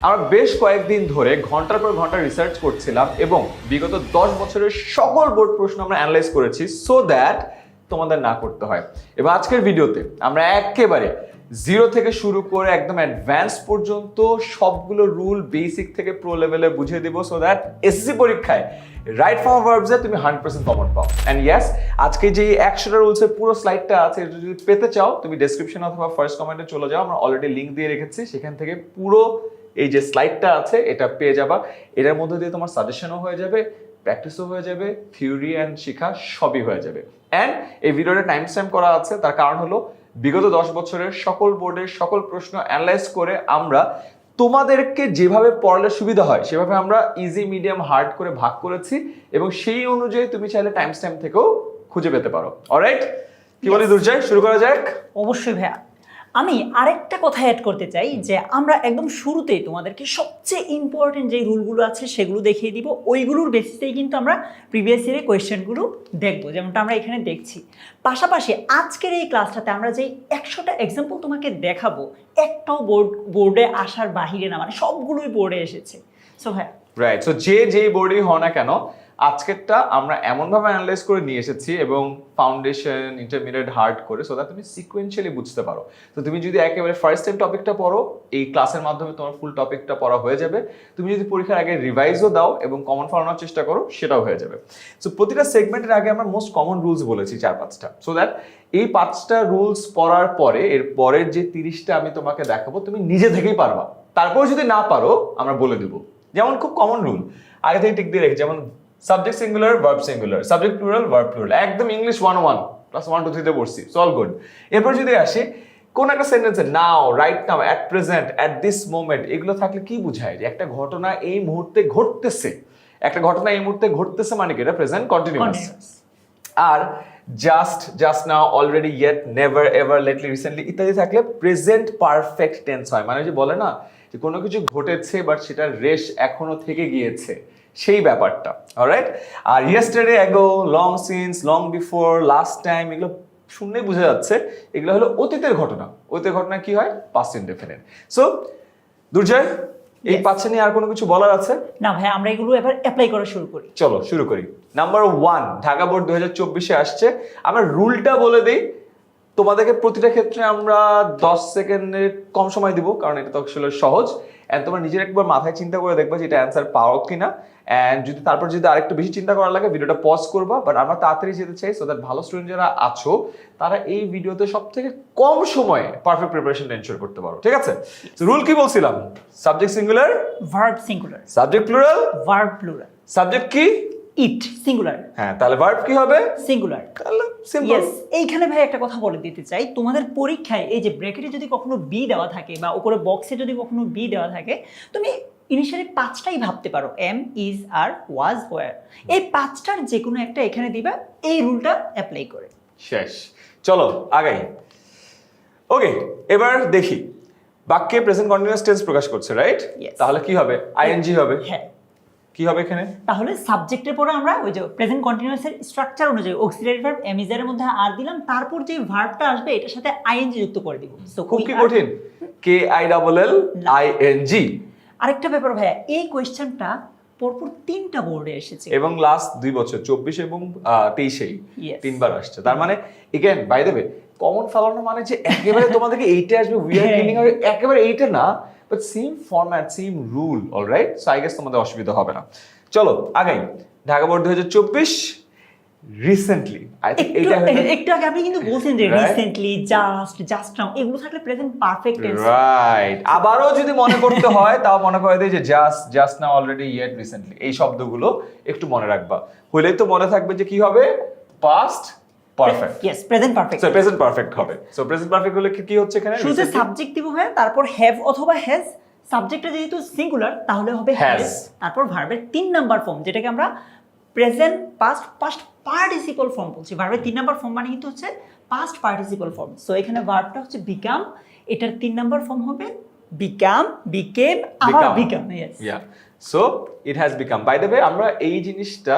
আমরা বেশ কয়েকদিন ধরে ঘন্টার পর ঘন্টা রিসার্চ করছিলাম এবং বিগত 10 বছরের সকল বোর্ড প্রশ্ন আমরা অ্যানালাইজ করেছি সো দ্যাট তোমাদের না করতে হয়। এবং আজকের ভিডিওতে আমরা একেবারে জিরো থেকে শুরু করে একদম অ্যাডভান্স পর্যন্ত সবগুলো রুল বেসিক থেকে প্রো লেভেলে বুঝিয়ে দিব সো দ্যাট এসএসসি পরীক্ষায় রাইট ফর্ম ভার্বসে তুমি 100% কমন পাও। অ্যান্ড ইয়েস, আজকে যে 100টা রুলসের পুরো স্লাইডটা আছে এটা যদি পেতে চাও তুমি ডেসক্রিপশন অথবা ফার্স্ট কমেন্টে চলে যাও, আমরা অলরেডি লিঙ্ক দিয়ে রেখেছি, সেখান থেকে পুরো এই যে স্লাইডটা আছে এটা পেয়ে যাবা। এটার মধ্যে দিয়ে তোমার সাজেশনও হয়ে যাবে, প্র্যাকটিসও হয়ে যাবে, থিওরি অ্যান্ড শেখা সবই হয়ে যাবে। অ্যান্ড এই ভিডিওটা টাইম স্ট্যাম্প করা আছে, তার কারণ হলো বিগত 10 বছরের সকল বোর্ডের সকল প্রশ্ন অ্যানালাইজ করে আমরা তোমাদেরকে যেভাবে পড়ালে সুবিধা হয় সেভাবে আমরা ইজি মিডিয়াম হার্ড করে ভাগ করেছি এবং সেই অনুযায়ী তুমি চাইলে টাইম স্ট্যাম্প থেকেও খুঁজে পেতে পারো। অলরাইট, কি বলি দুর্জয়, শুরু করা যাক? অবশ্যই ভাইয়া, আমি আরেকটা কথা অ্যাড করতে চাই যে আমরা একদম শুরুতেই তোমাদেরকে সবচেয়ে ইম্পর্টেন্ট যে রুলগুলো আছে সেগুলো দেখিয়ে দিব। ওইগুলোর বেসিসেই কিন্তু আমরা প্রিভিয়াস ইয়ারের কোয়েশ্চেনগুলো দেখবো, যেমনটা আমরা এখানে দেখছি। পাশাপাশি আজকের এই ক্লাসটাতে আমরা যে 100টা এক্সাম্পল তোমাকে দেখাবো, একটাও বোর্ডে আসার বাহিরে না, মানে সবগুলোই বোর্ডে এসেছে। সো ভাইয়া রাইট, সো যেই বোর্ডই হও না কেন আজকেরটা আমরা এমনভাবে অ্যানালাইজ করে নিয়ে এসেছি এবং ফাউন্ডেশন ইন্টারমিডিয়েট হার্ড করে সো দ্যাট তুমি সিকোয়েন্সিয়ালি বুঝতে পারো। তো তুমি যদি একেবারে ফার্স্ট টাইম টপিকটা পড়ো, এই ক্লাসের মাধ্যমে তোমার ফুল টপিকটা পড়া হয়ে যাবে। তুমি যদি পরীক্ষার আগে রিভাইজও দাও এবং কমন ফলানোর চেষ্টা করো সেটাও হয়ে যাবে। সো প্রতিটা সেগমেন্টের আগে আমরা মোস্ট কমন রুলস বলেছি 4-5টা, সো দ্যাট এই 5টা রুলস পড়ার পরে এর পরের যে 30টা আমি তোমাকে দেখাবো তুমি নিজে থেকেই পারবা। তারপর যদি না পারো আমরা বলে দেবো। যেমন খুব কমন রুল আগে থেকে টিক দিয়ে রেখে, যেমন subject singular verb singular, subject plural verb plural, একদম ইংলিশ 101 ক্লাস 1 2 3 তে পড়ছি, সো অল গুড। এরপর যদি আসে কোন একটা সেন্টেন্সে now, right now, at present, at this moment, এগুলো থাকলে কি বোঝায়? যে একটা ঘটনা এই মুহূর্তে ঘটতেছে, একটা ঘটনা এই মুহূর্তে ঘটতেছে মানে কি এটা প্রেজেন্ট কন্টিনিউয়াস। আর just now, already, yet, never, ever, lately, recently ইত্যাদি থাকলে প্রেজেন্ট পারফেক্ট টেন্স হয়। মানে যে বলে না যে কোনো কিছু ঘটেছে বাট সেটার রেশ এখনো থেকে গিয়েছে, সেই ব্যাপারটা। অলরাইট, আর yesterday, ago, long since, long before, last time, এগুলো শুনলেই বোঝা যাচ্ছে এগুলো হলো অতীতের ঘটনা। অতীতের ঘটনা কি হয়? Past indefinite. সো দুর্জয়, এই 5 নিয়ে আর কোনো কিছু বলার আছে? না ভাই, আমরা এগুলো এবার অ্যাপ্লাই করা শুরু করি। চলো শুরু করি। নাম্বার 1, ঢাকা বোর্ড 2024-এ আসছে। আমরা রুলটা বলে দিই, তোমাদেরকে প্রতিটা ক্ষেত্রে আমরা 10 সেকেন্ডের কম সময় দিব, কারণ এটা তো আসলে সহজ। এন্ড তোমরা নিজের একবার মাথায় চিন্তা করে দেখবা যে এটা অ্যান্সার পাও কিনা। এন্ড যদি তারপর যদি আরেকটু বেশি চিন্তা করার লাগে ভিডিওটা পজ করবা, বাট আমরা তাড়াতাড়ি যেতে চাই সো দ্যাট ভালো স্টুডেন্ট যারা আছো তারা এই ভিডিওতে সব থেকে কম সময়ে পারফেক্ট প্রিপারেশন এনশিওর করতে পারো। ঠিক আছে, রুল কি বলছিলাম? Subject singular, verb singular, subject plural, verb plural, subject কি? ইট সিঙ্গুলার। হ্যাঁ, তাহলে ভার্ব কি হবে? সিঙ্গুলার। তাহলে সিম্পল। ইয়েস, এইখানে ভাই একটা কথা বলে দিতে চাই, তোমাদের পরীক্ষায় এই যে ব্র্যাকেটে যদি কখনো বি দেওয়া থাকে বা উপরে বক্সে যদি কখনো বি দেওয়া থাকে, তুমি ইনিশিয়ালি 5টাই ভাবতে পারো, am, is, are, was, were. এই 5টার যে কোনো একটা এখানে দিবা এই রুলটা অ্যাপ্লাই করে। শেষ, চলো আগাই। ওকে, এবার দেখি বাক্যে প্রেজেন্ট কন্টিনিউয়াস টেন্স প্রকাশ করছে, রাইট? Yes. তাহলে কি হবে? আইএনজি হবে। হ্যাঁ, কি হবে এখানে? তাহলে সাবজেক্টের পরে আমরা ওই যে প্রেজেন্ট কন্টিনিউয়াসের স্ট্রাকচার অনুযায়ী অক্সিলারি ভার্ব এম ইজ এর মধ্যে আর দিলাম, তারপর যে ভার্বটা আসবে এটার সাথে আইএনজি যুক্ত করে দিব। সো খুব কি কঠিন? K I double L I N G. আরেকটা ব্যাপার ভাইয়া, এই কোয়েশ্চেনটা পরপর 3টা বোর্ডে এসেছে এবং লাস্ট 2 বছর 24 এবং 23-এই Yes. 3বার আসছে। তার মানে again by the way common ফলানো মানে যে একেবারে তোমাদেরকে এইটা আসবে উই আর কিলিং, আর একেবারে এইটা না, but same format, same rule. Alright, so I guess তোমাদের অসুবিধা হবে না। চলো আগাই। Dhaka board 2024 recently, I think এইটা একটু আগে আপনি কিন্তু বলছেন যে Right? রিসেন্টলি, জাস্ট নাও, এগুলো থাকলে প্রেজেন্ট পারফেক্ট টেন্স। রাইট, আবারও যদি মনে করতে হয় তাও মনে করে দেই যে just now, already, yet, recently, এই শব্দগুলো একটু মনে রাখবা। হইলেই তো মনে থাকবে যে কি হবে? Past perfect. Yes, present perfect. So present perfect হবে। সো প্রেজেন্ট পারফেক্ট হলে কি হচ্ছে এখানে? শুরুতে সাবজেক্ট দিব ভাইয়া, তারপর হ্যাভ অথবা হ্যাজ। সাবজেক্টটা যেহেতু সিঙ্গুলার তাহলে হবে হ্যাজ, তারপর ভার্বের 3 নাম্বার ফর্ম, যেটাকে আমরা প্রেজেন্ট পাস্ট পার্টিসিপল ফর্ম বলছি। ভার্বের 3 নাম্বার ফর্ম মানে কিন্তু হচ্ছে পাস্ট পার্টিসিপল ফর্ম। সো এখানে ভার্বটা হচ্ছে বিকাম, এটার 3 নাম্বার ফর্ম হবে became, আবার become, yes. Yeah. So it has become. By the way, আমরা এই জিনিসটা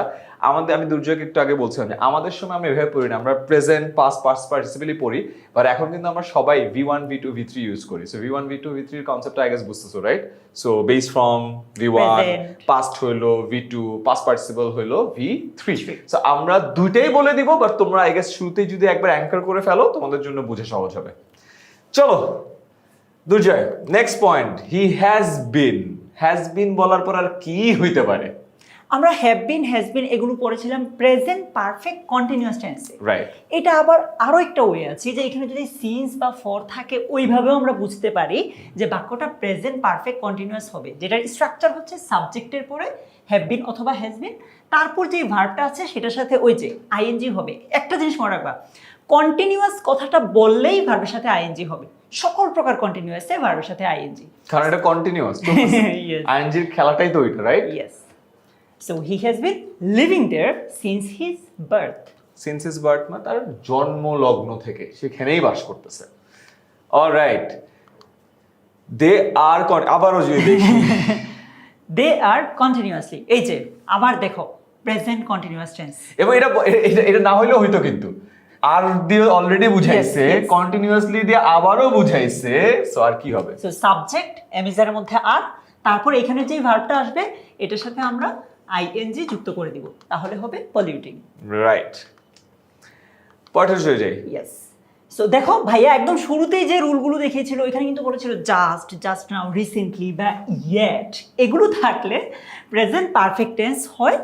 আমি দুর্যোগ একটু আগে বলছিলাম যে আমাদের সময় আমরা এভাবে পড়ি না, আমরা প্রেজেন্ট পাস্ট পার্টিসিপেলই পড়ি, বাট এখন কিন্তু আমরা সবাই V1 V2 V3 ইউজ করি। সো V1 V2 V3 এর কনসেপ্টটা আই গেস বুঝতেছো, right? So base form V1, Present. Past হইলো V2, পাস্ট পার্টিসিপেল হইলো V3। সো আমরা দুইটাই বলে দিব, বাট তোমরা আই গেস শুরুতেই যদি একবার অ্যাঙ্কার করে ফেলো তোমাদের জন্য বুঝে সহজ হবে। চলো Durjoy, next point, he has been বলার পর আর কি হইতে পারে? আমরা হ্যাভ বিন, হ্যাজ বিন এগুলো পড়েছিলাম প্রেজেন্ট পারফেক্ট কন্টিনিউয়াস টেন্সে। রাইট। এটা আবার আরো একটা ওয়ে আছে যে এখানে যদি সিন্স বা ফর থাকে ওইভাবেও আমরা বুঝতে পারি যে বাক্যটা প্রেজেন্ট পারফেক্ট কন্টিনিউয়াস হবে, যেটার স্ট্রাকচার হচ্ছে সাবজেক্টের পরে হ্যাভ বিন অথবা হ্যাজ বিন, তারপর যে ভার্বটা আছে সেটার সাথে ওই যে আইএনজি হবে। একটা জিনিস মনে রাখবা, কন্টিনিউয়াস কথাটা বললেই ভার্বের সাথে আইএনজি হবে, সকল প্রকার কন্টিনিউয়াসে ভার্বের সাথে আইএনজি, কারণ এটা কন্টিনিউয়াস। Yes. আইএনজির খেলাটাই তো এটা, right? Yes. So he has been living there since his birth. Since his birth, মানে তার জন্ম লগ্ন থেকে সেখানেই বাস করতেছে। অলরাইট, দে আর আবারও যদি দেখি They are continuously, এই যে আবার দেখো প্রেজেন্ট কন্টিনিউয়াস টেন্স, এবং এটা না হইলেও হইতো, কিন্তু আর দিয়ে অলরেডি বুঝাইছে, Yes, yes. কন্টিনিউয়াসলি দিয়ে আবারও বুঝাইছে, সো আর কি হবে? সো সাবজেক্ট এমিজারের মধ্যে আর, তারপর এখানে যে ভার্বটা আসবে এটার সাথে আমরা আইএনজি যুক্ত করে দিব, তাহলে হবে পলিউটিং। রাইট, পয়েন্ট হয়ে যায়। ইয়েস। সো দেখো ভাইয়া একদম শুরুতেই যে রুলগুলো দেখিয়েছিল এখানে কিন্তু বলেছিল জাস্ট নাও, রিসেন্টলি বা ইয়েট, এগুলো থাকলে প্রেজেন্ট পারফেক্ট টেন্স হয়।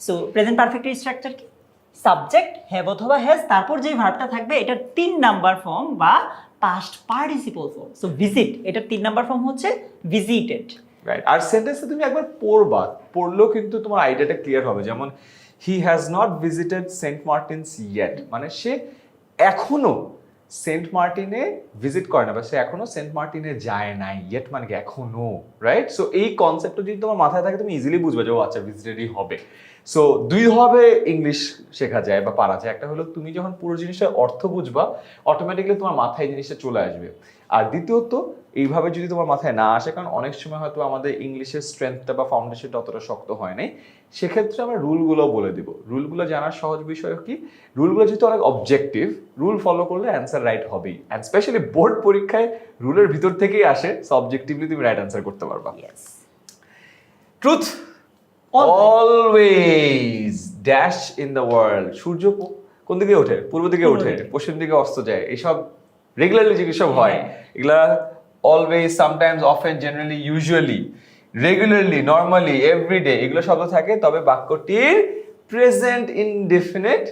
সো প্রেজেন্ট পারফেক্টের স্ট্রাকচার কি? সাবজেক্ট হ্যাভ অথবা হ্যাজ, তারপর যে ভার্বটা থাকবে এটার 3 নাম্বার ফর্ম বা past participle form. So visit, এটার 3 নাম্বার ফর্ম হচ্ছে ভিজিটেড। রাইট, আর সেন্টেন্সে তুমি একবার পড়বা, পড়লেও কিন্তু তোমার আইডিয়াটা ক্লিয়ার হবে। যেমন he has not visited Saint Martin's yet, মানে সে এখনো সেন্ট মার্টিনে ভিজিট করে না, বা সে এখনো সেন্ট মার্টিনে যায় নাই। ইয়েট মানে কি এখনো, রাইট? সো এই কনসেপ্টটা যদি তোমার মাথায় থাকে তুমি ইজিলি বুঝবে যে ও আচ্ছা ভিজিটেডই হবে। সো দুইভাবে ইংলিশ শেখা যায় বা পারা যায়। একটা হলো তুমি যখন পুরো জিনিসটার অর্থ বুঝবা, অটোমেটিক্যালি তোমার মাথায় জিনিসটা চলে আসবে। আর দ্বিতীয়ত এইভাবে যদি তোমার মাথায় না আসে, কারণ অনেক সময় হয়তো আমাদের ইংলিশের স্ট্রেংথটা বা ফাউন্ডেশনটা অতটা শক্ত হয় নাই, সেক্ষেত্রে আমরা রুলগুলো বলে দিব। রুলগুলো জানার সহজ বিষয় কি, রুলগুলো যেহেতু অনেক অবজেক্টিভ, রুল ফলো করলে অ্যান্সার রাইট হবেই। অ্যান্ড স্পেশালি বোর্ড পরীক্ষায় রুলের ভিতর থেকেই আসে, সো অবজেক্টিভলি তুমি রাইট অ্যান্সার করতে পারবা। Yes. Truth always dash in the world. সূর্য কোন দিকে ওঠে? পূর্ব দিকে ওঠে, পশ্চিম দিকে অস্ত যায়। এইসব রেগুলারলি যে সব হয়, এগুলা always, sometimes, often, generally, usually, regularly, normally, everyday, এগুলো শব্দ থাকে, তবে বাক্যটির প্রেজেন্ট ইনডেফিনিট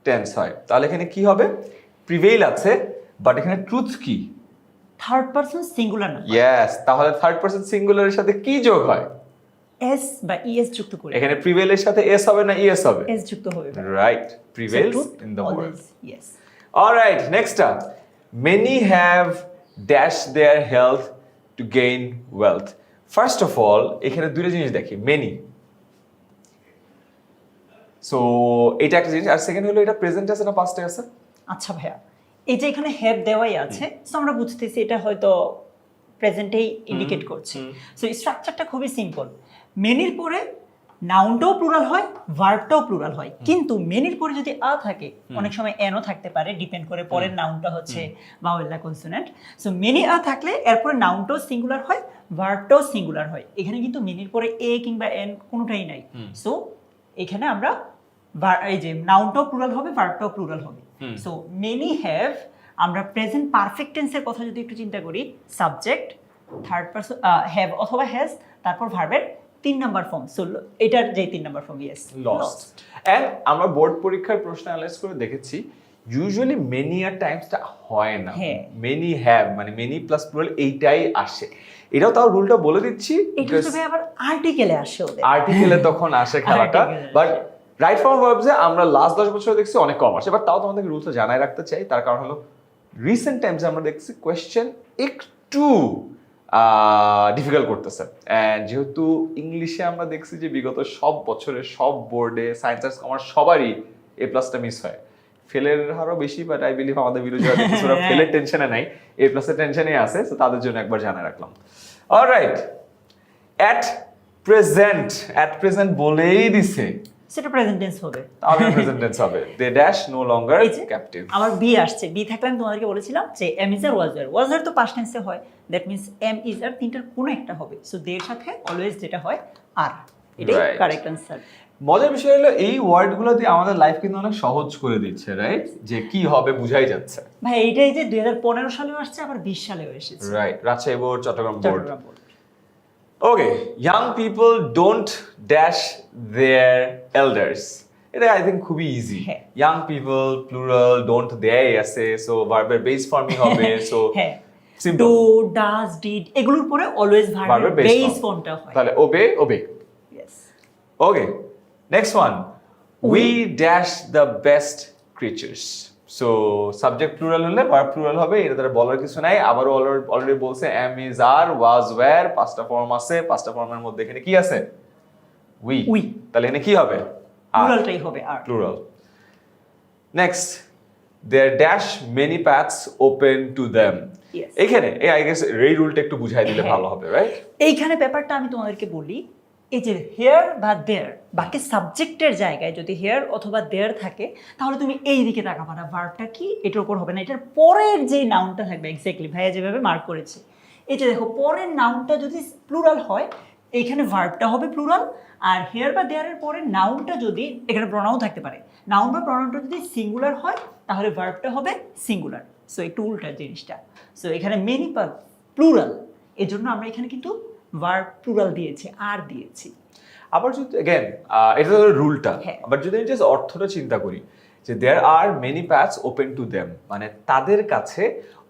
টেন্স হয়। তাহলে এখানে কি হবে? প্রিভেইল আছে, বাট এখানে ট্রুথ কি? থার্ড পারসন সিঙ্গুলার না, ইয়েস, তাহলে থার্ড পারসন সিঙ্গুলারের সাথে কি যোগ হয়? এস বা ইএস যুক্ত করে। এখানে প্রিভেইলের সাথে এস হবে না ইএস হবে? এস যুক্ত হবে। Right, prevails in the world. Yes. Alright, next up, many have dash their health to gain wealth. First of all এখানে দুটো জিনিস দেখি, মেনি, সো এটা একটা জিনিস, আর সেকেন্ড হলো এটা প্রেজেন্ট আছে না পাস্টে আছে? আচ্ছা ভাইয়া, এই যে এখানে হ্যাভ দেওয়াই আছে, সো আমরা বুঝতেছি এটা হয়তো প্রেজেন্টেই ইন্ডিকেট করছে। সো স্ট্রাকচারটা খুবই সিম্পল। মেনির পরে নাউনটাও প্লুরাল হয়, ভার্বটাও প্লুরাল হয়, কিন্তু মেনির পরে যদি আ থাকে, অনেক সময় এনও থাকতে পারে, ডিপেন্ড করে পরের নাউনটা হচ্ছে ভাওয়েল না কনসোনেন্ট। সো মেনি আ থাকলে এরপরে নাউনটাও সিঙ্গুলার হয়, ভার্বটাও সিঙ্গুলার হয়। এখানে কিন্তু মেনির পরে এ কিংবা এন কোনোটাই নাই। সো এখানে আমরা এই যে নাউনটাও প্লুরাল হবে, ভার্বটাও প্লুরাল হবে। সো মেনি হ্যাভ, আমরা প্রেজেন্ট পারফেক্ট টেন্সের কথা যদি একটু চিন্তা করি, সাবজেক্ট, থার্ড পারসন হ্যাভ অথবা হ্যাজ, তারপর ভার্বের 3 নাম্বার ফর্ম। সো এটার যে 3 number form, yes, lost. And আমরা বোর্ড পরীক্ষার প্রশ্ন অ্যানালাইজ করে দেখেছি ইউজুয়ালি মেনি আর টাইমসটা হয় না, মেনি হ্যাভ মানে মেনি প্লাস প্লুরাল এইটাই আসে। এটাও তাও রুলটা বলে দিচ্ছি, এটা তবে আবার আর্টিকেলে আসে, ওদের আর্টিকেলে তখন আসে খেলাটা, বাট রাইট ফর্ম ভার্বসে আমরা লাস্ট 10 বছর দেখছি অনেক কম আসে। বাট তাও তোমাদেরকে রুলটা জানাই রাখতে চাই, তার কারণ হলো রিসেন্ট টাইমসে আমরা দেখছি কোয়েশ্চেন একটু ডিফিকাল্ট করতেছে। অ্যান্ড যেহেতু ইংলিশে আমরা দেখছি যে বিগত সব বছরে সব বোর্ডে সায়েন্স আর্টস কমার্স সবারই এ প্লাসটা মিস হয়, ফেলের হারও বেশি, বাট আই বিলিভ আমাদের ভিডিও যারা দেখতেছে ওরা ফেলের টেনশনে নাই, A+ এর টেনশনে আছে, তো তাদের জন্য একবার জানা রাখলাম। অলরাইট, অ্যাট প্রেজেন্ট বলেই দিছে, সেটা প্রেজেন্ট টেন্স হবে। তাহলে প্রেজেন্ট টেন্স হবে। দে ড্যাশ নো লঙ্গার এই যে ক্যাপটিভ। আমার বি আসছে, বি থাকলে আমি তোমাদেরকে বলেছিলাম যে এম ইজ আর ওয়াজ আর তো পাস্ট টেন্সে হয়, দ্যাট মিন্স এম ইজ আর তিনটার কোনো একটা হবে, সো দের সাথে অলওয়েজ যেটা হয় আর, এটাই Right. Correct answer. মজার বিষয় হলো এই ওয়ার্ডগুলো দিয়ে আমাদের লাইফ কিন্তু অনেক সহজ করে দিচ্ছে, রাইট? যে কি হবে বুঝাই যাচ্ছে। ভাই এইটাই যে 2015 সালেও আসছে, আবার 20 সালেও এসেছে। Right, Rajshahi board, Chittagong board. Chittagong board। Okay, young people don't dash their elders. এটা আই থিঙ্ক খুবই ইজি। হ্যাঁ। ইয়াং পিপল প্লুরাল, ডোন্ট দেয় আছে, সো ভার্বের বেস ফর্মই হবে, সো হ্যাঁ, সিম্পল। ডু, ডাজ, ডিড এগুলোর পরে অলওয়েজ ভার্বের ভার্বের বেস বেস ফর্মটা হয়। তাহলে ওবে। Yes. Okay, next one. We dash the best creatures. So subject plural হলে verb plural হবে, এটা দ্বারা বলার কিছু নাই। আবারও অলরেডি বলছে am is are was were, পাঁচটা ফর্ম আছে, পাঁচটা ফর্মের মধ্যে এখানে কি আছে? We. তাহলে এখানে কি হবে? প্লুরালটাই হবে আর। Plural. Next, there dash many paths open to them. Yes. এখানে I guess এই রুলটা একটু বুঝাই দিলে ভালো হবে, রাইট? এইখানে ব্যাপারটা আমি তোমাদেরকে বলি, এই যে হেয়ার বা দেয়ার, বাকি সাবজেক্টের জায়গায় যদি হেয়ার অথবা দেয়ার থাকে, তাহলে তুমি এই দিকে তাকাবা না, ভার্বটা কি এটার উপর হবে না, এটার পরের যে নাউনটা থাকবে, এক্স্যাক্টলি ভাইয়া যেভাবে মার্ক করেছে, এই যে দেখো পরের নাউনটা যদি প্লুরাল হয়, এইখানে ভার্বটা হবে প্লুরাল, আর হেয়ার বা দেয়ারের পরে নাউনটা যদি, এখানে প্রনাউন থাকতে পারে, নাউন বা প্রনাউনটা যদি সিঙ্গুলার হয়, তাহলে ভার্বটা হবে সিঙ্গুলার। সো একটু উল্টা জিনিসটা। সো এখানে মেনি প্লুরাল, এজন্য আমরা এখানে কিন্তু ভার্ব প্লুরাল দিয়েছি, আর দিয়েছি। আবার যদি अगेन এটা হলো রুলটা, হ্যাঁ। আবার যদি আমি জাস্ট অর্থটা চিন্তা করি যে there are many paths open to them, মানে তাদের কাছে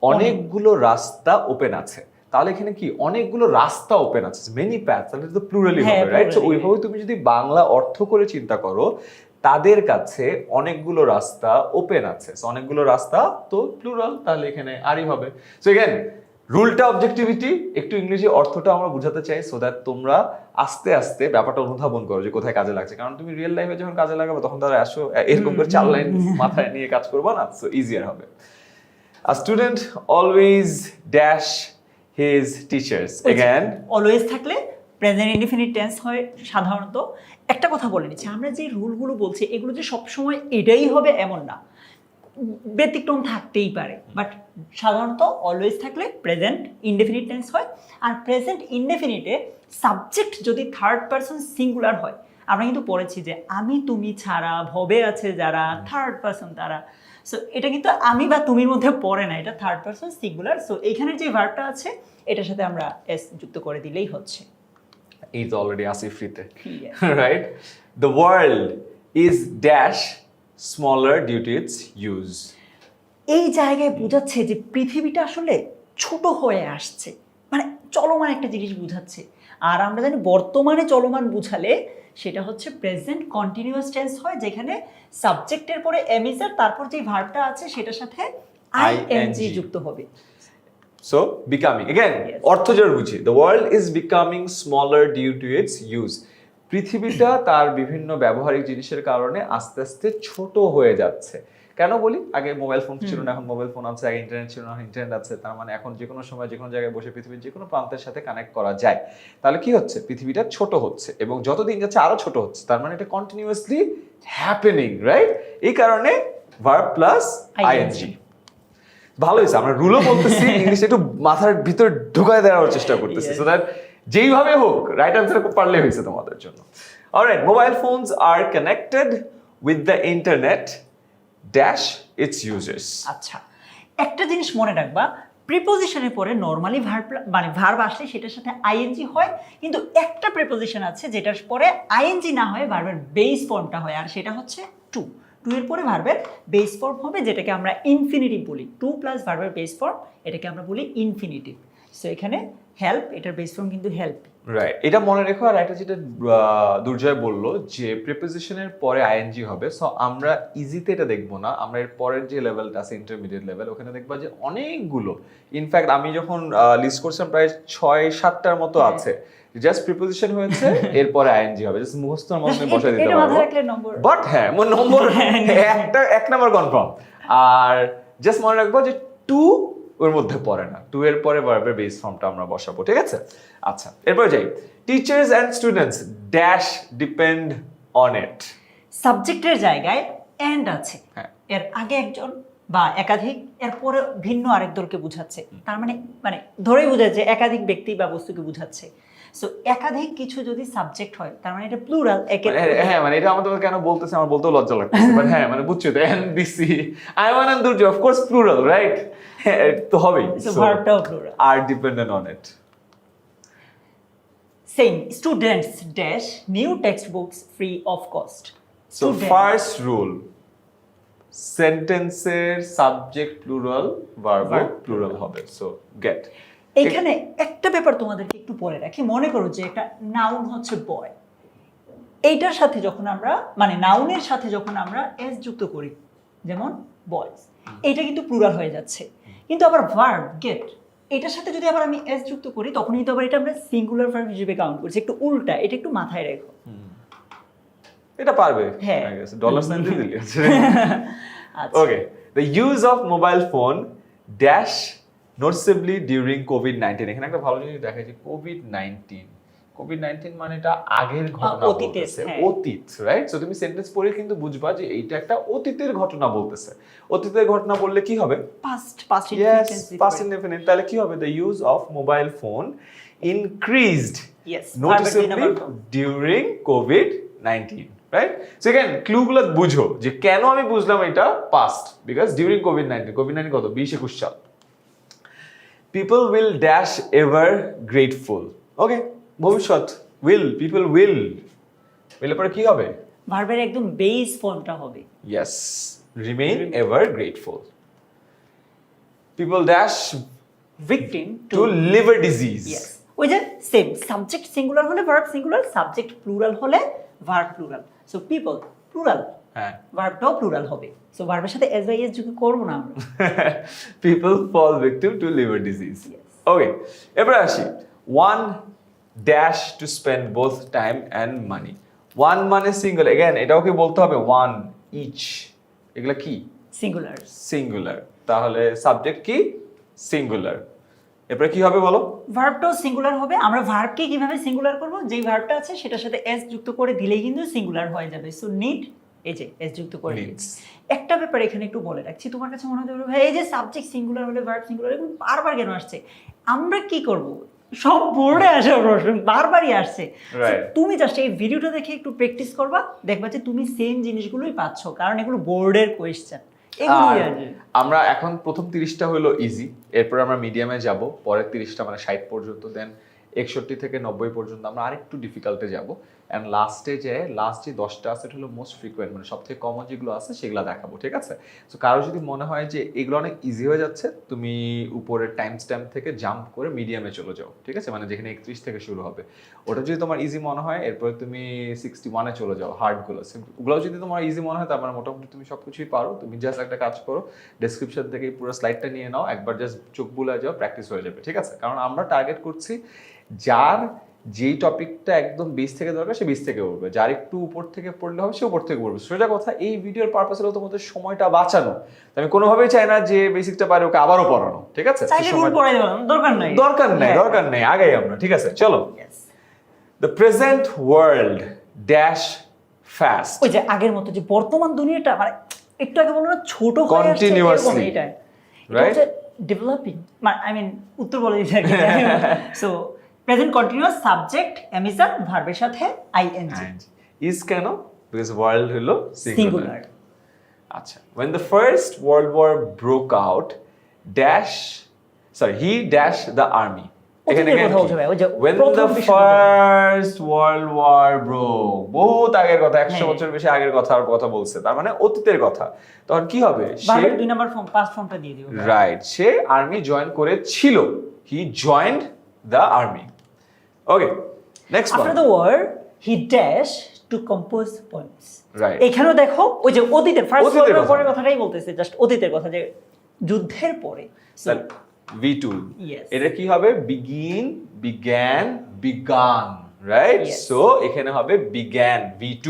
অনেকগুলো রাস্তা ওপেন আছে, তাহলে এখানে কি অনেকগুলো রাস্তা ওপেন আছে, মেনি প্যাথস, তাহলে তো প্লুরালই হ্যাঁ, হবে, রাইট? সো plural-ই। ওইভাবে তুমি যদি বাংলা অর্থ করে চিন্তা করো, তাদের কাছে অনেকগুলো রাস্তা ওপেন আছে, সো অনেকগুলো রাস্তা তো প্লুরাল, তাহলে এখানে আরই হবে। সো এগেন রুলটা অবজেক্টিভিটি, একটু ইংরেজি অর্থটা আমরা বোঝাতে চাই, সো দ্যাট তোমরা আস্তে আস্তে ব্যাপারটা অনুধাবন করো যে কোথায় কাজে লাগছে, কারণ তুমি রিয়েল লাইফে যখন কাজে লাগাবে তখন তারা আসো এরকম করে 4 লাইন মাথায় নিয়ে কাজ করবা না, সো ইজিয়ার হবে। A student always dash his teachers. Again, always থাকলে প্রেজেন্ট ইনডিফিনিট টেন্স হয় সাধারণত। একটা কথা বলে নিচ্ছি, আমরা যে রুলগুলো বলছি এগুলো যে সবসময় এটাই হবে এমন না, ব্যতিক্রম থাকতেই পারে, বাট সাধারণত অলওয়েজ থাকলে প্রেজেন্ট ইনডেফিনিট টেন্স হয়। আর প্রেজেন্ট ইনডেফিনিটে সাবজেক্ট যদি থার্ড পারসন সিঙ্গুলার হয়, আমরা কিন্তু পড়েছি যে আমি তুমি ছাড়া, ভবে আছে যারা, থার্ড পারসন তারা, সো এটা কিন্তু আমি বা তুমির মধ্যে পড়ে না, এটা থার্ড পারসন সিঙ্গুলার। সো এইখানে যে ভার্বটা আছে এটার সাথে আমরা এস যুক্ত করে দিলেই হচ্ছে। it's already আসিফ ফ্রিতে, Yes. right? The world is dash smaller due to its use. এই জায়গায় বোঝাচ্ছে যে পৃথিবীটা আসলে ছোট হয়ে আসছে, মানে চলমান একটা জিনিস বোঝাচ্ছে। আর আমরা জানি বর্তমানে চলমান বুঝালে সেটা হচ্ছে প্রেজেন্ট কন্টিনিউয়াস টেন্স হয়, যেখানে সাবজেক্টের পরে এমিজার, তারপর যে ভার্বটা আছে সেটার সাথে আইএনজি যুক্ত হবে। So becoming again, Yes. অর্থ জোর বুঝি, the world is becoming smaller due to its use. পৃথিবীটা তার বিভিন্ন ব্যবহারিক জিনিসের কারণে আস্তে আস্তে ছোট হয়ে যাচ্ছে। কেন বলি, আগে মোবাইল ফোন ছিল না, এখন মোবাইল ফোন আছে, আগে ইন্টারনেট ছিল না, এখন ইন্টারনেট আছে, তার মানে এখন যে কোনো সময় যে কোনো জায়গায় বসে পৃথিবীর যে কোনো প্রান্তের সাথে কানেক্ট করা যায়। তাহলে কি হচ্ছে, পৃথিবীটা ছোট হচ্ছে এবং যতদিন যাচ্ছে আরো ছোট হচ্ছে, তার মানে এটা কন্টিনিউয়াসলি হ্যাপেনিং, রাইট? এই কারণে ভার্ব প্লাস আইএনজি। ভালো হয়েছে, আমরা রুলও বলতেছি, ইংলিশ একটু মাথার ভিতর ঢুকায় দেওয়ার চেষ্টা করতেছি, সো দ্যাট যেইভাবে হোক রাইট আনসার পারলে হয়েছে তোমাদের জন্য। Alright, mobile phones are connected with the internet dash it's users. আচ্ছা, একটা জিনিস মনে রাখবা, প্রিপোজিশনের পরে নর্মালি ভার্ব, মানে ভার্ব আসলে সেটার সাথে আইএনজি হয়, কিন্তু একটা প্রিপোজিশন আছে যেটার পরে আইএনজি না হয় ভার্বের বেস ফর্মটা হয়, আর সেটা হচ্ছে টু। টু এর পরে ভার্বের বেস ফর্ম হবে, যেটাকে আমরা ইনফিনিটিভ বলি। টু প্লাস ভার্বের বেস ফর্ম, এটাকে আমরা বলি ইনফিনিটিভ। সো এখানে হেল্প, এটার বেস ফর্ম কিন্তু হেল্প। রাইট, এটা মনে রেখো। আর একটা যেটা দুর্জয় বললো যে প্রিপোজিশনের পরে আইএনজি হবে, সো আমরা ইজিতে এটা দেখবো না, আমরা এর পরের যে লেভেলটা আছে ইন্টারমিডিয়েট লেভেল, ওখানে দেখবা যে অনেকগুলো, ইনফ্যাক্ট আমি যখন লিস্ট করছিলাম প্রায় 6-7টার মতো আছে, জাস্ট প্রিপোজিশন হয়েছে এরপরে আইএনজি হবে, জাস্ট মুখস্থর মধ্যে বসাই দিতে এটা পারবো। মাথায় রাখলে নম্বর। বাট হ্যাঁ নম্বর এক নাম্বার কনফার্ম। আর জাস্ট মনে রাখবো যে টু ওর মধ্যে পড়ে না, টু এর পরে ভার্বের বেস ফর্মটা আমরা বসাবো, ঠিক আছে? আচ্ছা এরপর যাই, teachers and students dash depend on it. সাবজেক্টের জায়গায় এন্ড আছে, হ্যাঁ। এর আগে একজন বা একাধিক, এরপরে ভিন্ন আরেক দলকে বোঝাচ্ছে, তার মানে মানে ধরেই বোঝাচ্ছে যে একাধিক ব্যক্তি বা বস্তুকে বোঝাচ্ছে। সো একাধিক কিছু যদি সাবজেক্ট হয় তার মানে এটা প্লুরাল। হ্যাঁ মানে এটা আমাদের কেন বলতেছে আমার বলতেও লজ্জা লাগতেছে, বাট হ্যাঁ মানে বুঝছো তো, এনবিসি আইওয়ান and Durjoy of course plural, right? তো হবেই, সো ভার্বটাও প্লুরাল। আর dependent on it. Same, students dash new textbooks free of cost. So first rule, সেন্টেন্সের সাবজেক্ট প্লুরাল, ভার্ব প্লুরাল হবে। So get. এখানে একটা ব্যাপার তোমাদেরকে একটু পরে রাখি, মনে করো যে একটা নাউন হচ্ছে বয়, এইটার সাথে যখন আমরা মানে নাউনের সাথে যখন আমরা এস যুক্ত করি, যেমন বয়স, এটা কিন্তু প্লুরাল হয়ে যাচ্ছে। কিন্তু আবার ভার্ব গেট, এটার সাথে যদি আবার আমি এস যুক্ত করি তখন কিন্তু আবার এটা আমরা সিঙ্গুলার ভার্ব হিসেবে কাউন্ট করছি। একটু উল্টা, এটা একটু মাথায় রেখো। এটা পারবে, হ্যাঁ। ডলার সাইন দিয়ে দিলি। আচ্ছা, Okay, the use of mobile phone dash noticeably during COVID-19. এখানে একটা ভালো জিনিস দেখা যায়, কোভিড-19 মানে এটা আগের ঘটনা অতীতের, বলতেছে, হ্যাঁ। অতীত, রাইট? সো তুমি সেন্টেন্স পড়ে কিন্তু বুঝবা যে এইটা একটা অতীতের ঘটনা বলতেছে। অতীতের ঘটনা বললে কি হবে? Past Yes, past indefinite। তাহলে কি হবে? The use of mobile phone increased Yes, noticeably during COVID-19, right? So again, clue গুলো বুঝো যে কেন আমি বুঝলাম এটা past, because during COVID-19 কত 20-21 সাল। People will dash ever grateful. Okay, ভবিষ্যৎ people will এর পরে কি হবে? ভার্বের একদম বেস ফর্মটা হবে Yes, remain ever grateful. People dash victim to liver disease. Yes, ওই যে সেম, সাবজেক্ট সিঙ্গুলার হলে ভার্ব সিঙ্গুলার, সাবজেক্ট প্লুরাল হলে verb plural. So people plural, হ্যাঁ। ভার্বটাও প্লুরাল হবে। সো ভার্বের সাথে এস বাই এস যুক্ত করব না আমরা। People fall victim to liver disease. Yes. Okay, এবার আসি, one dash to spend both time and money. One মানে সিঙ্গল, এগেন এটাও কি বলতে হবে? one each, এগুলা কি? সিঙ্গুলার। সিঙ্গুলার। তাহলে সাবজেক্ট কি? সিঙ্গুলার। এরপরে কি হবে বলো? ভার্বটাও সিঙ্গুলার হবে। আমরা ভার্বকে কিভাবে সিঙ্গুলার করব? যেই ভার্বটা আছে সেটার সাথে এস যুক্ত করে দিলেই কিন্তু সিঙ্গুলার হয়ে যাবে। সো নিড, এই যে এস যুক্ত করে Needs. একটা ব্যাপার এখানে একটু বলে রাখছি, তোমার কাছে মনে হতে পারে ভাই এই যে সাবজেক্ট সিঙ্গুলার হলে ভার্ব সিঙ্গুলার, এগুলো বারবার কেন আসছে? আমরা কি করব? সব বোর্ডে আসে প্রশ্ন, বারবারই আসছে। Right. তুমি জাস্ট এই ভিডিওটা দেখে একটু প্র্যাকটিস করবা, দেখবা যে তুমি সেম জিনিসগুলোই পাচ্ছ, কারণ এগুলো বোর্ডের কোয়েশ্চেন। এগুলোই আর আসে। আমরা এখন প্রথম 30টা হলো ইজি, এরপর আমরা মিডিয়ামে যাব, পরের 30টা মানে 60 পর্যন্ত, দেন 61 থেকে 90 পর্যন্ত আমরা আরেকটু ডিফিকাল্টে যাব, এন্ড লাস্টে যে লাস্ট যে 10টা আছে এটা হলো মোস্ট ফ্রিকোয়েন্ট, মানে সবথেকে কমন যেগুলো আছে সেগুলো দেখাবো, ঠিক আছে? সো কারো যদি মনে হয় যে এগুলো অনেক ইজি হয়ে যাচ্ছে, তুমি উপরের টাইম স্ট্যাম্প থেকে জাম্প করে মিডিয়ামে চলে যাও, ঠিক আছে? মানে যেখানে 31 থেকে শুরু হবে, ওটা যদি তোমার ইজি মনে হয় এরপরে তুমি 61-এ চলে যাও, হার্ডগুলো ওগুলো যদি তোমার ইজি মনে হয় তার মানে মোটামুটি তুমি সব কিছুই পারো। তুমি জাস্ট একটা কাজ করো, ডেসক্রিপশন থেকে পুরো স্লাইডটা নিয়ে নাও, একবার জাস্ট চোখ বুলে যাও, প্র্যাকটিস হয়ে যাবে, ঠিক আছে? কারণ আমরা টার্গেট করছি যার যেই টপিকটা একদম বেস থেকে দরকার সে বেস থেকে পড়বে, যার একটু উপর থেকে পড়লে হবে সে উপর থেকে পড়বে। সোজা কথা, এই ভিডিওর পারপাস হলো তোমাদের সময়টা বাঁচানো। আমি কোনোভাবেই চাই না যে বেসিকটা পারে ওকে আবারও পড়ানো, ঠিক আছে? চাইলে রুল পড়াই দেব, দরকার নাই, দরকার নেই, আগাই আমরা, ঠিক আছে? চলো, Yes. The present world dash fast. ওই যে আগের মতো যে বর্তমান দুনিয়াটা মানে একটু আগে বললো না ছোট হয়ে আসছে, Continuously. এরকম এটা Right? ডেভেলপিং, মানে আই মিন উত্তর বলে দিতে আর কি। সো প্রেজেন্ট কন্টিনিউয়াস, সাবজেক্ট এমিসার, ভার্বের সাথে আইএনজি। ইজ কেন? বিকজ ওয়ার্ল্ড হলো সিঙ্গুলার। সিঙ্গুলার। আচ্ছা, when the first world war broke out he dashed the army. এখানে অতীতের কথা বলছে ভাই, ওই যে when প্রথম the বিশ্বযুদ্ধ। first world war broke, বহুত আগের কথা, 100 হ্যাঁ। বছর বেশি আগের কথা বলছে, তার মানে অতীতের কথা। তখন কি হবে? ভার্বের 2 নাম্বার ফর্ম, পাস্ট ফর্মটা দিয়ে দিও। রাইট, সে আর্মি জয়েন করেছিল, he joined the army. Okay, next after the war he dash to compose points. Right, এখানেও দেখো ওই যে অতীতের ফার্স্ট অতীতের ওয়ার্ল্ডের কথা। পরের কথাটাই বলতেছে, জাস্ট অতীতের কথা, যে যুদ্ধের পরে। So, V2, Yes. এটা কি হবে? began, began, right? Yes. So এখানে হবে began, V2.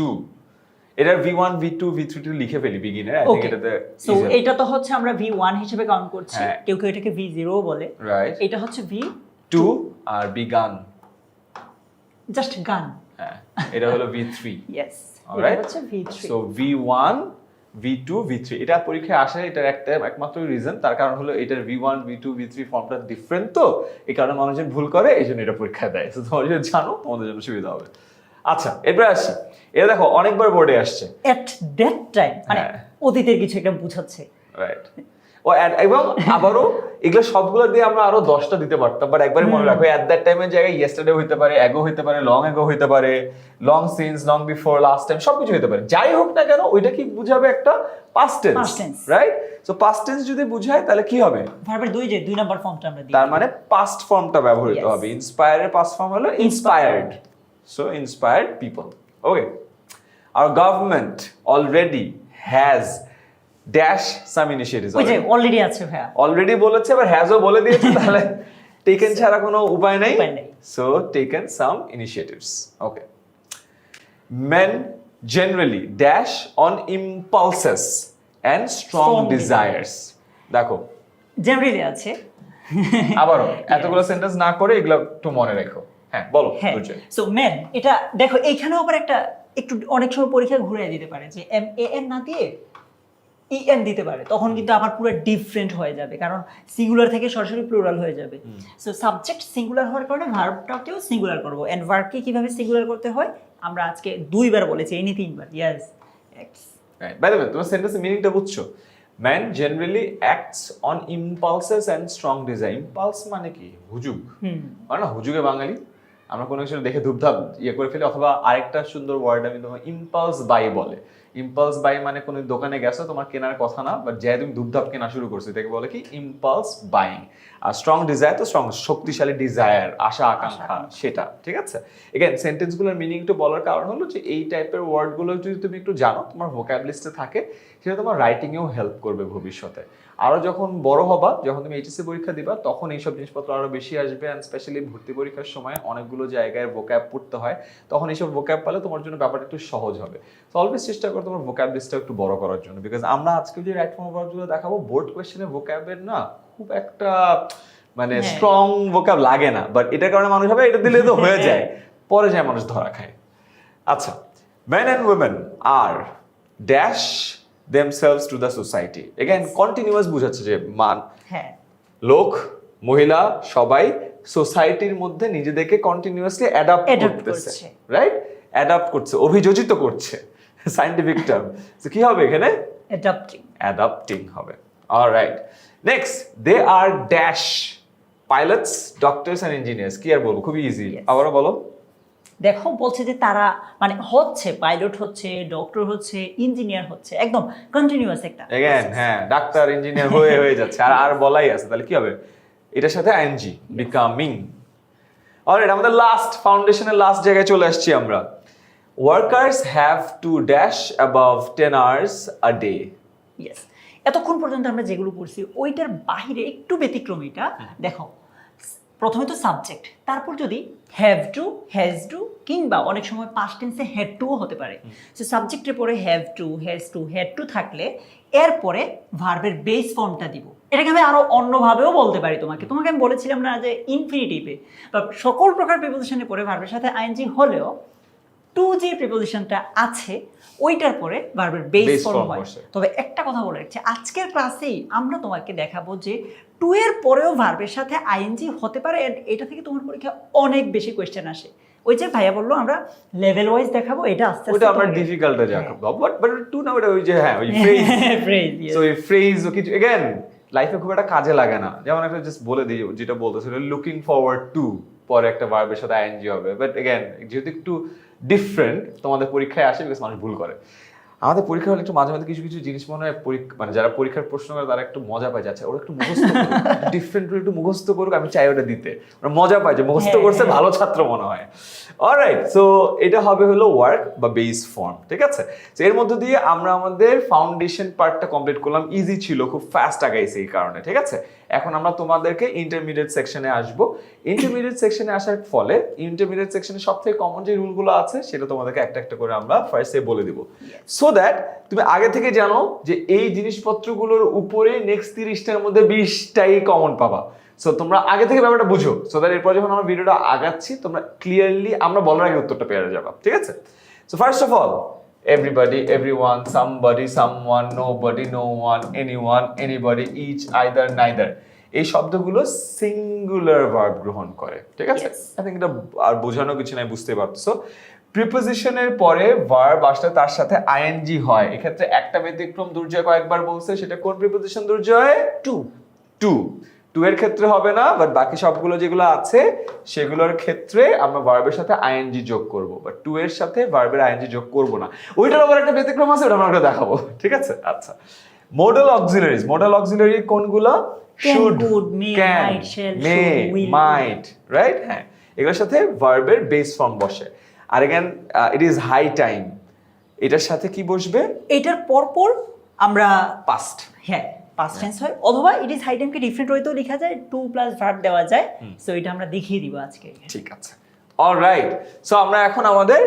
এটার V1, V2, V3 লিখে ফেলি beginner. I think Okay. এটাতে সো easy হবে। এটা তো হচ্ছে আমরা V1 হিসেবে কাউন্ট করছি, হ্যাঁ। কেউ কেউ এটাকে V0 বলে, Right. এটা হচ্ছে V Two আর began. জাস্ট গান। হ্যাঁ, এটা হলো V3. ইয়েস, এটা Alright? হচ্ছে V3। So V1, V2, V3 এটা পরীক্ষায় আসে, এটার একমাত্র রিজন, তার কারণ হলো এটার V1, V2, V3 ফর্মটা ডিফারেন্ট, তো এই কারণে মানুষজন ভুল করে, এই জন্য এটা পরীক্ষায় দেয়। তো তোমরা যদি জানো তোমাদের জন্য সুবিধা হবে। আচ্ছা, এরপরে আসি। এটা দেখো অনেকবার বোর্ডে আসছে। এট দ্যাট টাইম মানে হ্যাঁ। অতীতের কিছু একটা বুঝাচ্ছে। রাইট। এবং আবারও এগুলো সবগুলো দিয়ে আমরা আরো 10টা দিতে পারতাম, বাট একবারে মনে রাখো এট দ্যাট টাইমের জায়গায় ইয়েস্টারডে হইতে পারে, অ্যাগো হইতে পারে, লং অ্যাগো হইতে পারে, long since, long before, last time, সবকিছু হইতে পারে। যাই হোক না কেন ওইটা কি বুঝাবে? একটা past tense, Past tense. Right? So past tense যদি বুঝায় তাহলে কি হবে? ভার্বের দুই নাম্বার ফর্মটা আমরা দিই। তার মানে পাস্ট ফর্মটা ব্যবহৃত Yes. হবে। ইন্সপায়ারের পাস্ট ফর্ম হলো inspired. So inspired people. Okay, our government already has dash some initiatives. ওই যে অলরেডি আছে ভাইয়া। অলরেডি বলেছে, আবার হ্যাজও বলে দিয়েছে, তাহলে টেকেন ছাড়া কোনো উপায় নেই। উপায় নেই। So taken some initiatives. Okay, men generally dash on impulses and strong Strong desires. দেখো জেনারেলি আছে। আবারও এতগুলো সেন্টেন্স না করে এগুলো একটু মনে রেখো। হ্যাঁ, বলো হ্যাঁ, দুর্জয়। সো মেন এটা দেখো এইখানেও আবার একটা একটু অনেক সময় পরীক্ষা ঘুরে দিতে পারে যে MAN না দিয়ে EN দিতে পারে, তখন কিন্তু আবার পুরো ডিফারেন্ট হয়ে যাবে, কারণ সিঙ্গুলার থেকে সরাসরি প্লুরাল হয়ে যাবে। সো সাবজেক্ট সিঙ্গুলার হওয়ার কারণে ভার্বটাকেও সিঙ্গুলার করবো, এন্ড ভার্বকে কিভাবে সিঙ্গুলার করতে হয় আমরা আজকে 2বার বলেছি, এই নিয়ে 3বার। Yes, Right. By the way, তোমার সেন্টেন্সের মিনিংটা বুঝছো? Man generally acts on impulses and strong desire. Impulse মানে কি? হুজুগ। মানে না হুজুগে বাঙালি আমরা কোনো কিছু দেখে ধুপধাপ ইয়ে করে ফেলি, অথবা আরেকটা সুন্দর ওয়ার্ড আমি তোমার ইম্পালস বাই বলে। ইম্পালস বাই মানে কোনো দোকানে গেছো, তোমার কেনার কথা না, বাট যাই তুমি ধুপধাপ কেনা শুরু করছো, এটাকে বলে কি ইম্পালস বাইং। আর স্ট্রং ডিজায়ার তো স্ট্রং শক্তিশালী ডিজায়ার, আশা আকাঙ্ক্ষা, সেটা। ঠিক আছে, এগেন সেন্টেন্সগুলোর মিনিংটা বলার কারণ হলো যে এই টাইপের ওয়ার্ডগুলো যদি তুমি একটু জানো, তোমার ভোকাব লিস্টে থাকে, সেটা তোমার রাইটিংয়েও হেল্প করবে ভবিষ্যতে। আরও যখন বড় হবা, যখন তুমি এইচএসসি পরীক্ষা দিবা, তখন এইসব জিনিসপত্র আরও বেশি আসবে, অ্যান্ড স্পেশালি ভর্তি পরীক্ষার সময় অনেকগুলো জায়গায় ভোকাব পড়তে হয়, তখন এইসব ভোকাব পালে তোমার জন্য ব্যাপারটা একটু সহজ হবে। তো অলওয়েজ চেষ্টা করো তোমার ভোকাব লিস্টটা একটু বড় করার জন্য, বিকজ আমরা আজকে যে রাইট ফর্ম ওয়ার্ডগুলো দেখাবো, বোর্ড কোয়েশ্চেনে ভোকাবের না খুব একটা মানে স্ট্রং ভোকাব লাগে না, বাট এটার কারণে মানুষ হবে এটা দিলে তো হয়ে যায়, পরে যায় মানুষ ধরা খায়। আচ্ছা, men and women are dash themselves to the society. Again, continuous বুঝাচ্ছে যে মান, হ্যাঁ, লোক, মহিলা সবাই সোসাইটির মধ্যে নিজেদেরকে কন্টিনিউয়াসলি অ্যাডাপ্ট করতেছে, রাইট? অ্যাডাপ্ট করছে, অভিযোজিত করছে, সায়েন্টিফিক টার্ম। তো কি হবে এখানে? অ্যাডাপ্টিং হবে। Alright, next, they are dash pilots, doctors and engineers. কি আর বলবো, খুবই ইজি। আবারও বলো। দেখো বলছে যে তারা মানে হচ্ছে পাইলট হচ্ছে, ডক্টর হচ্ছে, ইঞ্জিনিয়ার হচ্ছে, একদম কন্টিনিউয়াস একটা। এগেন হ্যাঁ, ডাক্তার ইঞ্জিনিয়ার হয়ে যাচ্ছে, আর বলাই আছে, তাহলে কি হবে? এটার সাথে আইএনজি, বিকামিং। অলরাইট, আমাদের লাস্ট ফাউন্ডেশনের লাস্ট জায়গায় চলে আসছি আমরা। Workers have to dash above 10 hours a day. Yes, এতক্ষণ পর্যন্ত আমরা যেগুলো পড়ছি ওইটার বাহিরে একটু ব্যতিক্রম এটা। দেখো প্রথমে তো সাবজেক্ট, তারপর যদি হ্যাভ টু, হ্যাজ টু, কিংবা অনেক সময় পাস্ট টেন্সে হ্যাড টুও হতে পারে। সো সাবজেক্টের পরে have to, has to, had to থাকলে এরপরে ভার্বের বেস ফর্মটা দিব। এটাকে আমি আরো অন্যভাবেও বলতে পারি। তোমাকে আমি বলেছিলাম না যে ইনফিনিটিভে বা সকল প্রকার প্রিপোজিশনের পরে ভার্বের সাথে আইএনজি হলেও টু যে প্রিপোজিশনটা আছে ওইটার পরে ভার্বের বেস ফর্ম হয়। তবে একটা কথা বলে রাখছি, আজকের ক্লাসেই আমরা তোমাকে দেখাবো যে টু এর পরেও ভার্বের সাথে আইএনজি হতে পারে, এন্ড এটা থেকে তোমার পরীক্ষা অনেক বেশি কোয়েশ্চেন আসে। ওই যে ভাইয়া বললো আমরা লেভেল ওয়াইজ দেখাবো, এটা আস্তে আস্তে ওটা আমরা ডিফিকাল্টে দেখাবো, বাট টু না, ওটা ওই যে হ্যাঁ ওই ফ্রেজ, সো এই ফ্রেজ ও কিছু এগেন লাইফে খুব একটা কাজে লাগে না। যেমন একটা জাস্ট বলে দিই, যেটা বলতেছিল লুকিং ফরওয়ার্ড টু, পরে একটা ভার্বের সাথে আইএনজি হবে, বাট এগেন যেহেতু একটু ডিফারেন্ট তোমাদের পরীক্ষায় আসে, বিকজ মানুষ ভুল করে। আমাদের পরীক্ষা হলে একটু মাঝে মাঝে কিছু কিছু জিনিস মনে হয় মানে যারা পরীক্ষার প্রশ্ন করে তারা একটু মজা পায়, যাচ্ছে ওরা একটু মুখস্থ ডিফারেন্ট একটু মুখস্থ করুক, আমি চাই ওটা দিতে, ওরা মজা পায় যে মুখস্থ করছে, ভালো ছাত্র মনে হয়। অলরাইট, সো এটা হবে হলো ওয়ার্ক বা বেস ফর্ম। ঠিক আছে, তো এর মধ্যে দিয়ে আমরা আমাদের ফাউন্ডেশন পার্টটা কমপ্লিট করলাম। ইজি ছিল, খুব ফাস্ট আগাইছে এই কারণে। ঠিক আছে, এখন আমরা তোমাদেরকে ইন্টারমিডিয়েট সেকশনে আসবো। ইন্টারমিডিয়েট সেকশনে আসার ফলে ইন্টারমিডিয়েট সেকশনে সবথেকে কমন যে রুলগুলো আছে সেটা তোমাদেরকে একটা একটা করে আমরা ফার্স্টে বলে দিব, সো দ্যাট তুমি আগে থেকে জানো যে এই জিনিসপত্রগুলোর উপরে নেক্সট 30টার মধ্যে 20টাই কমন পাবা। সো তোমরা আগে থেকে ব্যাপারটা বুঝো, সো দ্যাট এরপর যখন আমরা ভিডিওটা আগাচ্ছি তোমরা ক্লিয়ারলি আমরা বলার আগে উত্তরটা পেয়ে যাবা, ঠিক আছে? So first of all, everybody, everyone, somebody, someone, nobody, no one, anyone, anybody, each, either, neither, এই শব্দগুলো সিঙ্গুলার ভার্ব গ্রহণ করে, ঠিক আছে? আই থিংক এটা আর বোঝানো কিছু নাই, বুঝতে পারছো। প্রিপোজিশনের পরে ভার্ব আসলে তার সাথে আইএনজি হয়। এক্ষেত্রে একটা ব্যতিক্রম দুর্জয় কয়েকবার বলছে, সেটা কোন প্রিপোজিশন দুর্জয়? টু এর ক্ষেত্রে হবে না, বাট বাকি সবগুলো যেগুলো আছে সেগুলোর ক্ষেত্রে আমরা ভার্বের সাথে আইএনজি যোগ করব, বাট টু এর সাথে ভার্বের আইএনজি যোগ করব না। ওইটার আবার একটা ব্যতিক্রম আছে, ওটা আমরা দেখাবো, ঠিক আছে? আচ্ছা, মডেল অক্সিলারি কোনগুলো? Should, can, may, might, right? হ্যাঁ, এগুলোর সাথে ভার্বের বেস ফর্ম বসে। আর again it is high time, এটার সাথে কি বসবে? এটার পরপর আমরা পাস্ট, হ্যাঁ পাস্ট টেন্স হয়, অথবা ইট ইজ হাই টাইমকে ডিফারেন্ট ওয়েতেও লেখা যায়, টু প্লাস ভার্ব দেওয়া যায়। সো এটা আমরা দেখিয়ে দিব আজকে। ঠিক আছে, অলরাইট। সো আমরা এখন আমাদের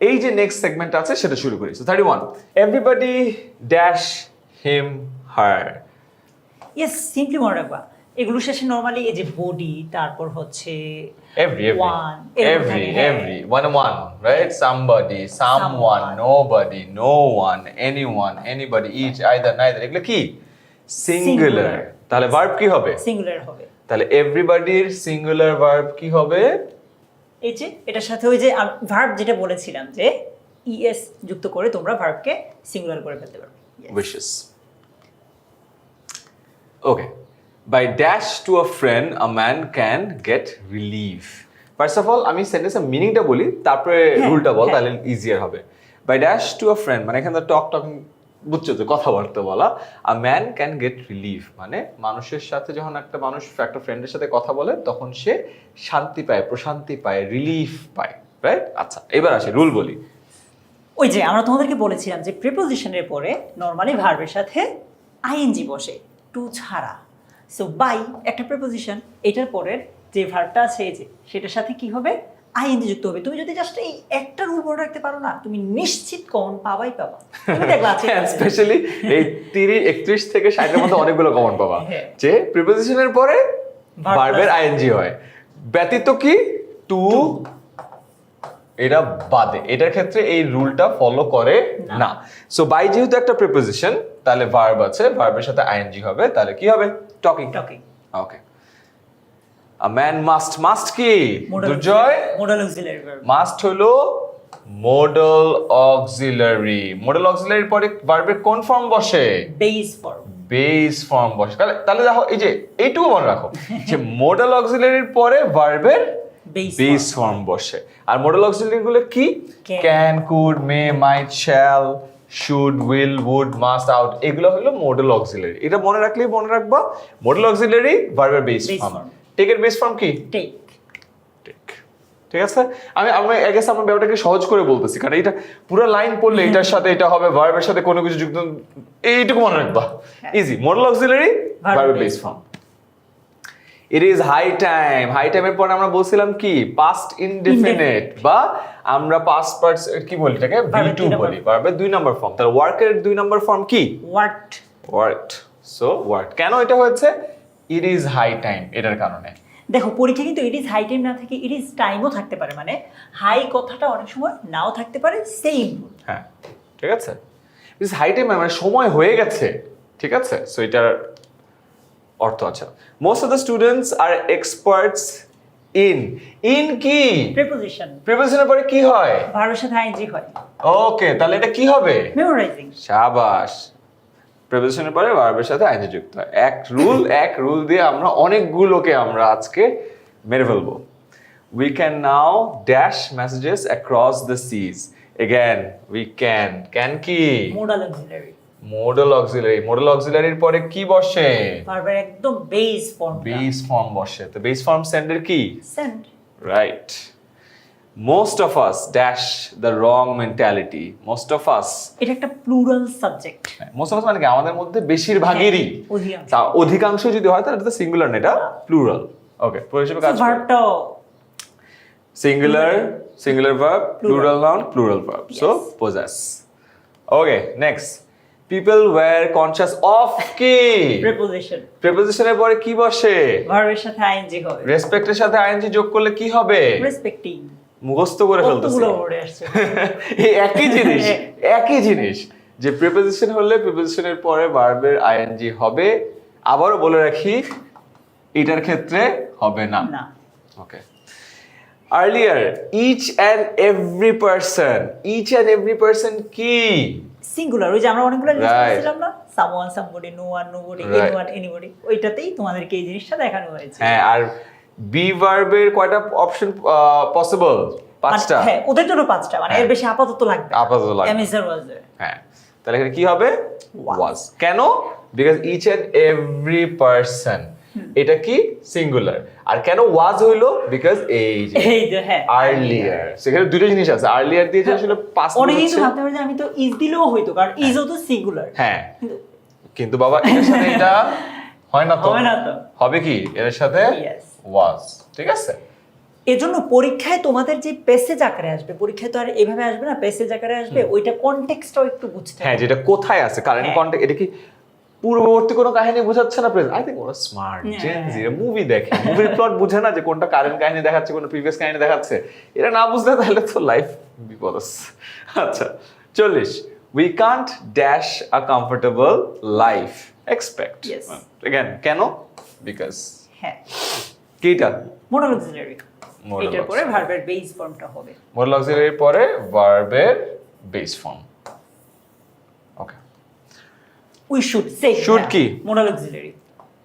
এই যে নেক্সট সেগমেন্ট আছে সেটা শুরু করি। সো 31, এভরিবডি ড্যাশ হিম হার। ইয়েস, সিম্পলি মনে রাখবা এগুলো শেষে নরমালি এই যে বডি, তারপর হচ্ছে every one, one, right? Somebody, someone, nobody, no one, anyone, anybody, each, either, neither, এগুলো কি? সিঙ্গুলার। তাহলে ভার্ব কি হবে? সিঙ্গুলার হবে। তাহলে এভরিবডির সিঙ্গুলার ভার্ব কি হবে? এই যে এটার সাথে ওই যে ভার্ব যেটা বলেছিলাম যে ইএস যুক্ত করে তোমরা ভার্বকে সিঙ্গুলার করে ফেলতে পারবে। wishes. Okay. By dash to a friend, a man can get relief. First of all, আমি সেন্টেন্সের মিনিংটা বলি, তারপরে রুলটা বল, তাহলে ইজিয়ার হবে। By dash to a friend মানে এখানে টকিং বুঝছো তো, কথাবার্তা বলা। A man can get relief মানে মানুষের সাথে যখন একটা মানুষ একটা ফ্রেন্ডের সাথে কথা বলে তখন সে শান্তি পায়, প্রশান্তি পায়, রিলিফ পায়, রাইট? আচ্ছা, এবার আসি রুল বলি। ওই যে আমরা তোমাদেরকে বলেছিলাম যে প্রিপোজিশনের পরে নরমালি ভার্বের সাথে আইএনজি বসে, টু ছাড়া। সো বাই একটা প্রিপোজিশন, এটার পরের যে ভার্বটা আছে এই যে সেটার সাথে কি হবে? আইএনজি যুক্ত হবে। তুমি যদি জাস্ট এই একটা রুল মনে রাখতে পারো না, তুমি নিশ্চিত কমন পাবাই পাবা। তুমি দেখবা আছে স্পেশালি এই 31 থেকে 60 এর মধ্যে অনেকগুলো কমন পাবা যে প্রিপোজিশনের পরে ভার্বের আইএনজি হয়, ব্যতীত কি টু, এটা বাদে। এটার ক্ষেত্রে এই রুলটা ফলো করে না। সো বাই যেহেতু একটা প্রিপোজিশন, তাহলে ভার্ব আছে, ভার্বের সাথে আইএনজি হবে, তাহলে কি হবে? Talking. Okay. A man must কি? দুর্জয়, মডেল অক্সিলারি ভার্ব। মাস্ট হলো মডেল অক্সিলারির পরে ভার্বের কোন ফর্ম বসে? বেস ফর্ম বসে। তাহলে দেখো এই যে এইটুকু মনে রাখো যে মডেল অক্সিলারির পরে ভার্বের বেস ফর্ম বসে। আর মডেল অক্সিলারি গুলো কি? Can, could, may, might, shall, should, will, would, must, ought, এগুলো হলো মডেল অক্সিলারি। এটা মনে রাখলেই মনে রাখবা মডেল অক্সিলারি ভার্বের বেস ফর্ম। টেকের বেস ফর্ম কি? টেক। ঠিক আছে, আমি আই গেস আমরা ব্যাপারটাকে সহজ করে বলতেছি, কারণ এটা পুরো লাইন পড়লে এটার সাথে এটা হবে, ভার্বের সাথে কোনো কিছু যুক্ত, এইটুকু মনে রাখবা, ইজি। মডেল অক্সিলারি ভার্বের base form. It is high time. High টাইমের পরে আমরা বলছিলাম কি? পাস্ট ইনডেফিনিট, বা আমরা পাস্ট পার্টস কি বলি এটাকে? V2 বলি। ভার্বের 2 নাম্বার ফর্ম। তাহলে ওয়ার্কের 2 নাম্বার ফর্ম কি? ওয়ার্কড। So work. কেন এটা হয়েছে? ইট ইজ হাই টাইম, এটার কারণে। দেখো পরীক্ষা কিন্তু ইট ইজ হাই টাইম না থেকে ইট ইজ টাইমও থাকতে পারে, মানে হাই কথাটা অনেক সময় নাও থাকতে পারে, সেম। হ্যাঁ, ঠিক আছে। ইট ইজ হাই টাইম মানে সময় হয়ে গেছে, ঠিক আছে? সো এটার অর্থ আছে most of the students are experts in কি? প্রিপোজিশনের পরে কি হয়? ভার্বের সাথে আইএনজি হয়। ওকে, তাহলে এটা কি হবে? মেমোরাইজিং। শাবাশ। প্রিপোজিশনের পরে ভার্বের সাথে আইএনজি যুক্ত হয়। এক রুল দিয়ে আমরা অনেকগুলোকে আমরা আজকে মেরে ফেলবো। We can now dash messages across the seas. Again, we can কি? মডেল অক্সিলারির পরে কি বসে? ভার্বের একদম বেস ফর্ম বসে। তো বেস ফর্ম সেন্ডের কি? Send. Right. Most of us dash the wrong mentality, most of us, এটা একটা plural subject. Most of us মানে কি আমাদের মধ্যে বেশিরভাগেরই, অধিকাংশ। অধিকাংশ যদি হয় তাহলে এটা সিঙ্গুলার না, এটা প্লুরাল। ওকে, পুরো হিসেবে কাজ করে। ভার্বটাও singular, singular verb, plural noun, plural verb, so Yes. possess. Okay, next, people were conscious of কি? প্রিপোজিশন। প্রিপোজিশনের পরে কি বসে? ভার্বের সাথে আইএনজি হবে। রেসপেক্টের সাথে আইএনজি যোগ করলে কি হবে? রেসপেক্টিং। মুখস্থ করে ফেলতেছি। কতগুলো ওয়ার্ড আসছে। এই একই জিনিস, একই জিনিস, যে প্রিপোজিশন হলে প্রিপোজিশনের পরে ভার্বের আইএনজি হবে। আবারও বলে রাখি, এটার ক্ষেত্রে হবে না। না। Okay, earlier each and every person কি? সিঙ্গুলার, ওই যে আমরা অনেকগুলো লিস্ট Right. করেছিলাম না, someone, somebody, no one, nobody, Right. Anyone, anybody, ওইটাতেই তোমাদেরকে এই জিনিসটা দেখানো হয়েছে। হ্যাঁ, আর বি ভার্বের কয়টা অপশন পসিবল? 5টা। হ্যাঁ, ওদের জন্য 5টা, মানে এর হ্যাঁ। বেশি আপাতত লাগবে। আপাতত লাগবে। Am is are was there. হ্যাঁ, তাহলে এখানে কি হবে? Was. ওয়াজ। কেন? Because each and every person, এটা কি সিঙ্গুলার। আর কেন ওয়াজ হইলো? বিকজ এই যে এই যে হ্যাঁ, আর্লিয়ার, সেখানে দুটো জিনিস আছে। আর্লিয়ার দিয়ে যে আসলে পাস্ট অনেকে কিন্তু ভাবতে পারে যে আমি তো ইজ দিলেও হইতো, কারণ ইজও তো সিঙ্গুলার। হ্যাঁ, কিন্তু বাবা এর সাথে এটা হয় না তো। হবে না তো। হবে কি এর সাথে? Yes. ওয়াজ। ঠিক আছে। এজন্য পরীক্ষায় তোমাদের যে প্যাসেজ আকারে আসবে, পরীক্ষায় তো আর এভাবে আসবে না, প্যাসেজ আকারে আসবে, ওইটা কনটেক্সটটাও একটু বুঝতে হ্যাঁ, হবে। যেটা কোথায় আছে, কারেন্ট হ্যাঁ। কন্টেক্ট, এটা কি পূর্ববর্তী কোনো কাহিনী বোঝাচ্ছে না প্রেজেন্ট? আই থিংক ওরা স্মার্ট হ্যাঁ। জেন জি, মুভি দেখে, মুভির প্লট বুঝে না যে কোনটা কারেন্ট কাহিনী দেখাচ্ছে, কোনটা প্রিভিয়াস কাহিনী দেখাচ্ছে। এটা না বুঝলে তাহলে তো লাইফ বিপদ আছে। আচ্ছা, 40, we can't dash a comfortable life expect. Yes. Again কেন? বিকজ হ্যাঁ, কিটা মোডাল অক্সিলারি। Modal এটার পরে auxiliary। ভার্বের বেস ফর্মটা হবে। মোডাল অক্সিলারির পরে ভার্বের base form. Okay, we should say Should কি? Modal auxiliary.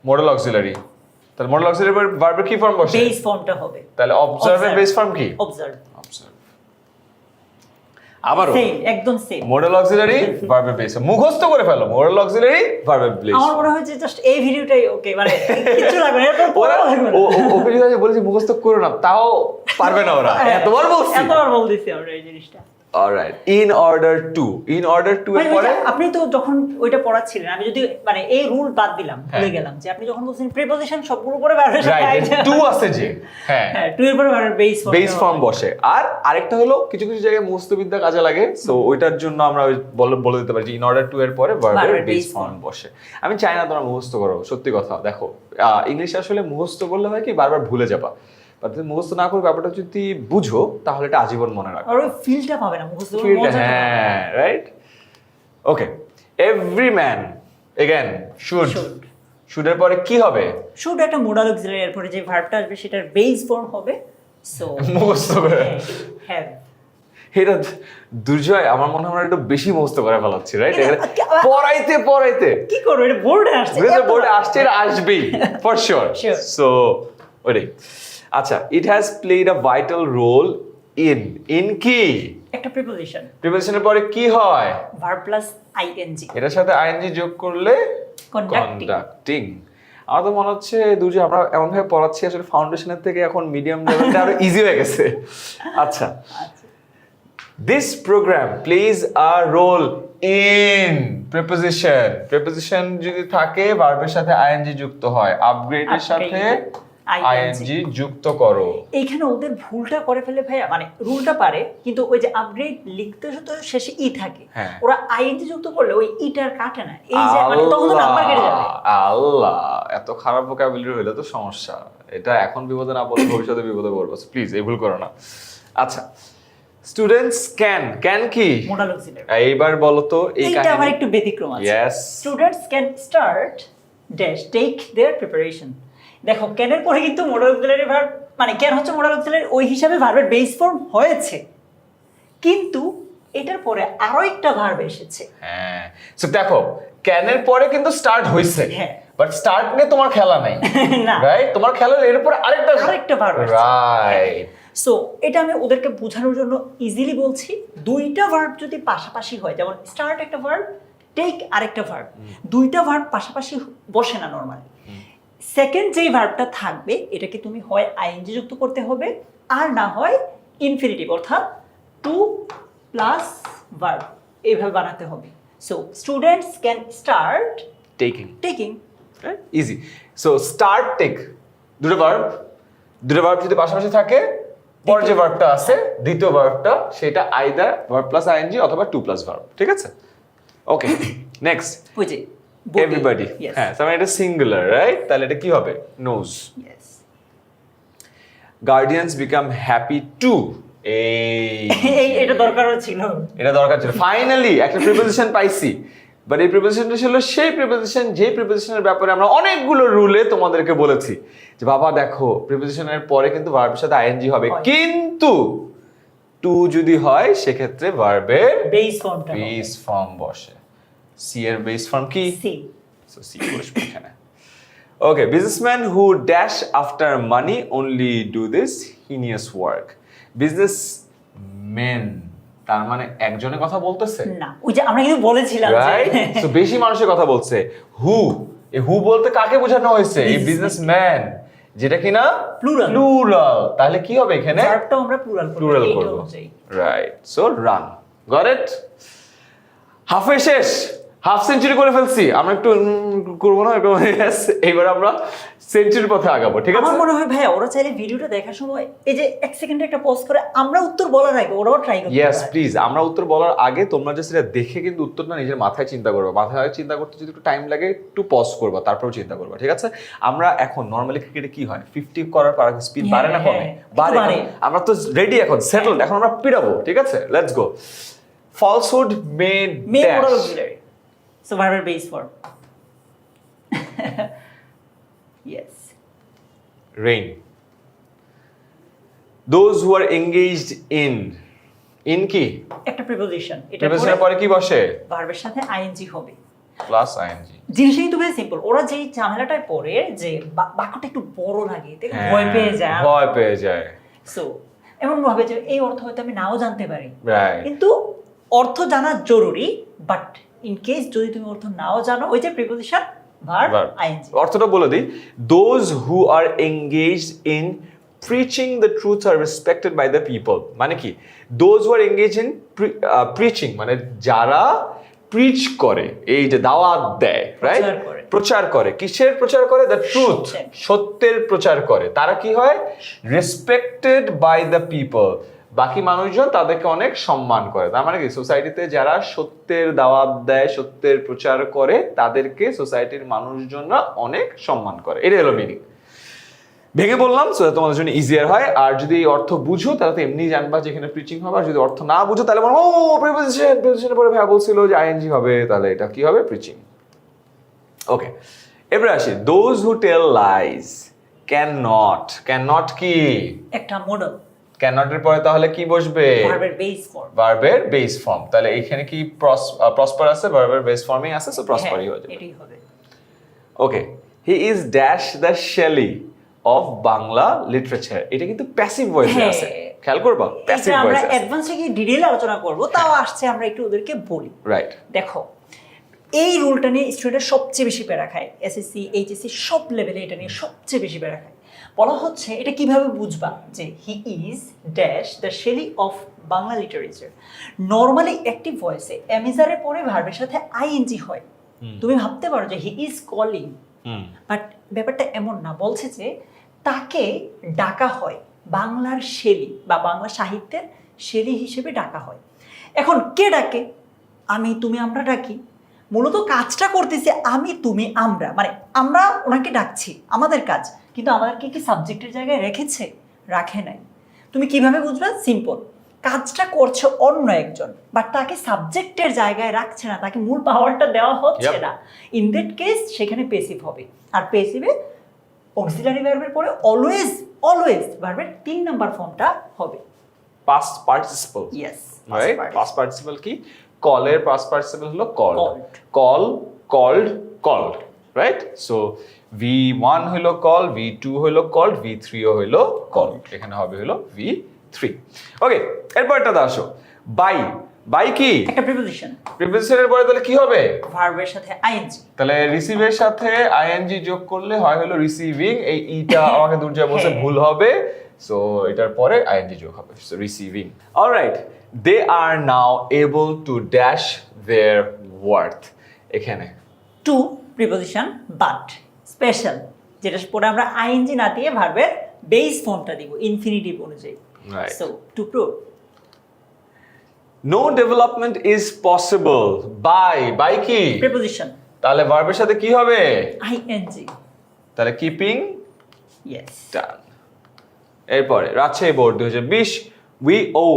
মোডাল অক্সিলারি, তাহলে মোডাল অক্সিলারির পরে ভার্বের কি ফর্ম বসে? বেস ফর্মটা হবে। তাহলে অবজার্ভের বেস ফর্ম কি? অবজার্ভ। অবজার্ভ। আবারও সেম, একদম সেম। মোডাল অক্সিলারি ভার্বের বেস, মুখস্থ করে ফেলো। মোডাল অক্সিলারি ভার্বের বেস। আমার মনে হয় যে জাস্ট এই ভিডিওটাই ওকে, মানে কিছু লাগবে না, এরপর ওরা পড়া লাগবে না। ওকে যদি আমি বলেছি মুখস্থ করো না, তাও পারবে না ওরা। এতবার বলছি। এতবার বলতেছি আমরা এই জিনিসটা। অলরাইট, ইন অর্ডার টু এর ভাই, ওই পরে যে আপনি তো যখন ওইটা পড়াচ্ছিলেন, আমি যদি মানে এই রুল বাদ দিলাম, ভুলে হ্যাঁ। গেলাম যে আপনি যখন বলছেন প্রিপোজিশন সবগুলো করে ভার্বের সাথে রাইট, আইছে। টু আছে যে, হ্যাঁ, হ্যাঁ, টু এর পরে ভার্বের বেস ফর্ম। বেস ফর্ম বসে। আর আরেকটা হলো কিছু কিছু জায়গায় মুখস্থবিদ্যা কাজে লাগে, সো ওইটার জন্য আমরা ওই বলে দিতে পারি যে ইন অর্ডার টু এর পরে ভার্বের ভার্বের বেস base ফর্ম form। বসে। আমি চাই না তোমরা মুখস্থ করো, সত্যি কথা। দেখো, ইংলিশ আসলে মুখস্থ করলে হয় কি বারবার ভুলে যাবা, বাট তুমি মুখস্থ না করে ব্যাপারটা যদি বুঝো তাহলে এটা আজীবন মনে রাখবে। আর ওই ফিলটা পাবে না মুখস্থ করে, Feel টা, মজাটা পাবে না। হ্যাঁ, right. Okay, every man, again should. Should। শুডের পরে কি হবে? শুড একটা মোডাল অক্সিলারি, এর পরে যে ভার্বটা আসবে সেটার বেস ফর্ম হবে সো মুখস্থ করে। হ্যাভ। এটা দুর্জয়, আমার মনে হয় আমরা একটু বেশি মুখস্থ করে ফেলাচ্ছি, রাইট? এটা- পড়াইতে পড়াইতে কি করব, এটা বোর্ডে আসছে, বোর্ডে আসছে, এটা আসবেই ফর শিওর। Sure. সো ওইটাই। আচ্ছা, it has played a vital role in কি? একটা প্রিপোজিশন, প্রিপোজিশনের পরে কি হয়? Verb plus ING. এটার সাথে আইএনজি যোগ করলে Conducting। কন্ডাক্টিং। আমার তো মনে হচ্ছে দুর্জয় আমরা এমন ভাবে পড়াচ্ছি আসলে ফাউন্ডেশনের থেকে এখন মিডিয়াম লেভেলটা আরো ইজি হয়ে গেছে। আচ্ছা, this program plays a role in preposition. preposition যদি থাকে ভার্বের সাথে আইএনজি যুক্ত হয়, আপগ্রেডের সাথে আইএনজি যুক্ত করো। এইখানে ওদের ভুলটা করে ফেলে ভাইয়া, মানে রুলটা পারে কিন্তু ওই যে আপগ্রেড লিখতে তো শেষে ই থাকে, হ্যাঁ। ওরা আইএনজি যুক্ত করলে ওই ইটার কাটে না, এই যে মানে তখন তো নাম্বার কেটে যাবে। আল্লাহ, এত খারাপ ভোকাবুলারি হইলে তো সমস্যা। এটা এখন বিপদে না বলে ভবিষ্যতে বিপদে পড়বো, প্লিজ এই ভুল করো না। আচ্ছা, স্টুডেন্টস ক্যান কি? Modal auxiliary. এইবার বলো তো এই এইটা আমার কাহিনী। একটু ব্যতিক্রম আছে। Yes. Students can start dash take their preparation. দেখো, ক্যানের পরে কিন্তু মোডাল অক্সিলারি ভার্ব, মানে ক্যান হচ্ছে মোডাল অক্সিলারি, ওই হিসাবে ভার্বের বেস ফর্ম হয়েছে, কিন্তু এটার পরে আরো একটা ভার্ব এসেছে। হ্যাঁ, সো দেখো ক্যানের পরে কিন্তু স্টার্ট হইছে, হ্যাঁ। বাট স্টার্ট নিয়ে তোমার খেলা নাই, না, রাইট? তোমার খেলা হলো এর পরে আরেকটা ভার্ব আসছে। রাইট। সো এটা আমি ওদেরকে বোঝানোর জন্য ইজিলি বলছি, দুইটা ভার্ব যদি পাশাপাশি হয়, যেমন স্টার্ট একটা ভার্ব, টেক আরেকটা ভার্ব, দুইটা ভার্ব পাশাপাশি বসে না নরমালি। সেকেন্ড যেই ভার্বটা থাকবে এটাকে তুমি হয় আইএনজি যুক্ত করতে হবে, আর না হয় ইনফিনিটিভ, অর্থাৎ টু প্লাস ভার্ব এইভাবে বানাতে হবে। So students can start taking, taking. Easy. So start take দুটো ভার্ব যদি পাশাপাশি থাকে, পরে যে ভার্বটা আছে দ্বিতীয় ভার্বটা সেটা আইদার ভার্ব প্লাস আইএনজি অথবা টু প্লাস ভার্ব, ঠিক আছে? ওকে, নেক্সট ওই যে এভরিবডি। হ্যাঁ, তার মানে এটা সিঙ্গুলার, রাইট? তাহলে এটা কি হবে? Knows. Yes. Guardians become happy to. এই এটা দরকার ছিল, এটা দরকার ছিল। ফাইনালি একটা প্রিপোজিশন পাইছি, বাট এই প্রিপোজিশনটা ছিল সেই প্রিপোজিশন যে প্রিপোজিশনের ব্যাপারে আমরা অনেকগুলো রুলে তোমাদেরকে বলেছি যে বাবা দেখো প্রিপোজিশনের পরে কিন্তু ভার্বের সাথে আইএনজি হবে, কিন্তু টু যদি হয় সেক্ষেত্রে ভার্বের বেস ফর্মটা বেস ফর্ম বসে। সি এর বেস ফর্ম কি? সি। সো সি বসবে এখানে। Okay, businessman who dash after money only do this heinous work. Businessman তার মানে একজনের কথা বলতেছে না, ওই যে আমরা কিন্তু বলেছিলাম যে রাইট? সো বেশি মানুষের কথা বলছে। হু, এই হু বলতে কাকে বোঝানো হয়েছে? এই বিজনেসম্যান, যেটা কিনা Plural. প্লুরাল। তাহলে কি হবে এখানে? ভার্বটাও আমরা প্লুরাল করব, right? So run. Got it? হাফে শেষ, হাফ সেঞ্চুরি করে ফেলছি। আমরা একটু করবো না একটু? Yes, এবার আমরা সেঞ্চুরির পথে আগাবো, ঠিক আছে? আমার মনে হয় ভাইয়া ওরা চাইলে ভিডিওটা দেখার সময় এই যে এক সেকেন্ডে একটা পজ করে আমরা উত্তর বলার আগে ওরাও ট্রাই করতে ইয়েস পারে। প্লিজ, আমরা উত্তর বলার আগে তোমরা যে সেটা দেখে কিন্তু উত্তরটা নিজের মাথায় চিন্তা করবে। মাথায় চিন্তা করতে যদি একটু টাইম লাগে একটু পজ করবা, তারপরেও চিন্তা করবা, ঠিক আছে? আমরা এখন নর্মালি ক্রিকেটে কি হয়, 50 করার পর স্পিড বাড়ে না কমে? বাড়ে। আমরা তো রেডি এখন, সেটেলড, এখন আমরা পিটাবো, ঠিক আছে? Let's go. Falsehood made men dash. Auxiliary, so ভার্বের base form. Yes. Rain. Those who are engaged in কি? একটা প্রিপোজিশন, এটা প্রিপোজিশনের পরে কি বসে? ভার্বের সাথে আইএনজি হবে প্লাস আইএনজি। জিনিসটা কিন্তু বেশ সিম্পল। ওরা যেই ঝামেলাটায় পড়ে যে বাক্যটা একটু বড় লাগে, ভয় পেয়ে যায়, ভয় পেয়ে যায়। সো এমন ভাবে যে এই অর্থ হয়তো আমি নাও জানতে পারি, রাইট। কিন্তু অর্থ জানা জরুরি। বাট ইন কেস যদি তুমি অর্থ নাও জানো, ওই যে প্রিপোজিশন ভার্ব আইএনজি। অর্থটা বলে দিই, those who are engaged in preaching the truth are respected by the people। মানে কি? those who are engaged in preaching মানে যারা প্রিচ করে, এই যে দাওয়াত দেয়, রাইট? প্রচার করে। কিসের প্রচার করে? দ্য ট্রুথ, সত্যের প্রচার করে। তারা কি হয়? রেসপেক্টেড বাই দ্য পিপল, বাকি মানুষজন তাদেরকে অনেক সম্মান করে। তার মানে কি? সোসাইটিতে যারা সত্যের দাওয়াত দেয়, সত্যের প্রচার করে, তাদেরকে সোসাইটির মানুষজনরা অনেক সম্মান করে। এটাই হলো মিনিং। ভেঙে বললাম সো তোমাদের জন্য ইজিয়ার হয়। আর যদি এই অর্থ বুঝো তাহলে তো এমনি জানবা যে এখানে প্রিচিং হবে। আর যদি অর্থ না বুঝো তাহলে বলো ও প্রিপোজিশনের পরে ভাইয়া বলছিল যে আইএনজি হবে, তাহলে এটা কি হবে? প্রিচিং। ওকে, এবারে আসি। Those who tell lies can not কি? একটা মডেল। ক্যান নট এর পরে তাহলে কি বসবে? ভার্বের বেস ফর্ম। ভার্বের বেস ফর্ম। তাহলে এখানে কি প্রসপার আছে? ভার্বের বেস ফর্মই আছে, সো প্রসপারই হয়ে যাবে। এটাই হবে। Okay, he is dash the Shelley of Bangla literature. এটা কিন্তু প্যাসিভ ভয়েসে আছে, খেয়াল করবা? প্যাসিভ আমরা ভয়েসে আছে। অ্যাডভান্সে কি ডিটেইলে আলোচনা করব, তাও আসছে আমরা একটু ওদেরকে বলি। রাইট। দেখো, এই রুলটা নিয়ে স্টুডেন্ট সবচেয়ে বেশি প্যারা খায়। এসএসসি, এইচএসসি সব লেভেলে এটা নিয়ে সবচেয়ে বেশি প্যারা খায়। বলা হচ্ছে এটা কিভাবে বুঝবা যে he is dash the Shelley of Bangla literature. Normally active ভয়েসে এমিজারের পরে ভার্বের সাথে আইএনজি হয়। তুমি ভাবতে পারো যে হি ইজ কলিং, বাট ব্যাপারটা এমন না। বলছে যে তাকে ডাকা হয় বাংলার শেলি বা বাংলা সাহিত্যের শেলি হিসেবে ডাকা হয়। এখন কে ডাকে? আমি, তুমি, আমরা ডাকি। মূলত কাজটা করতেছি আমি, তুমি, আমরা, মানে আমরা ওনাকে ডাকছি, আমাদের কাজ। কিন্তু আমাদেরকে কি সাবজেক্টের জায়গায় রেখেছে? রাখে নাই। তুমি কিভাবে বুঝবে? সিম্পল, কাজটা করছে অন্য একজন, বাট তাকে সাবজেক্টের জায়গায় রাখছে না, তাকে মূল পাওয়ারটা দেওয়া হচ্ছে না। ইন দ্যাট কেস সেখানে পেসিভ হবে। আর পেসিভে অক্সিলারি ভার্বের পরে অলওয়েজ ভার্বের 3 নাম্বার ফর্মটা হবে past participle. Yes, right. Past participle কি? কলের পাস্ট পার্টিসিপল হলো call, called, right? So V1 হলো কল, V2 হলো কল্ড, V3 ও হলো কল। এখানে হবে হলো V3। ওকে, এরপরটা আসো। বাই কি? একটা প্রিপোজিশন। প্রিপোজিশনের পরে তাহলে কি হবে? ভার্বের সাথে আইএনজি। তাহলে রিসিভের সাথে আইএনজি যোগ করলে হয় হলো রিসিভিং। এই ইটা আমাকে দুর্জয় বলছে ভুল হবে। সো এটার পরে আইএনজি যোগ হবে, so receiving. Alright, they are now able to dash their worth. এখানে টু প্রিপোজিশন বাট স্পেশাল, যেটা পরে আমরা আইএনজি না দিয়ে ভার্বের বেস ফর্মটা দিব ইনফিনিটিভ অনুযায়ী। Right. So to prove no development is possible by কি? প্রিপোজিশন তাহলে ভার্বের সাথে কি হবে? আইএনজি। তাহলে কিপিং ইয়েস। ডান। এরপরে Rajshahi board 2020, we owe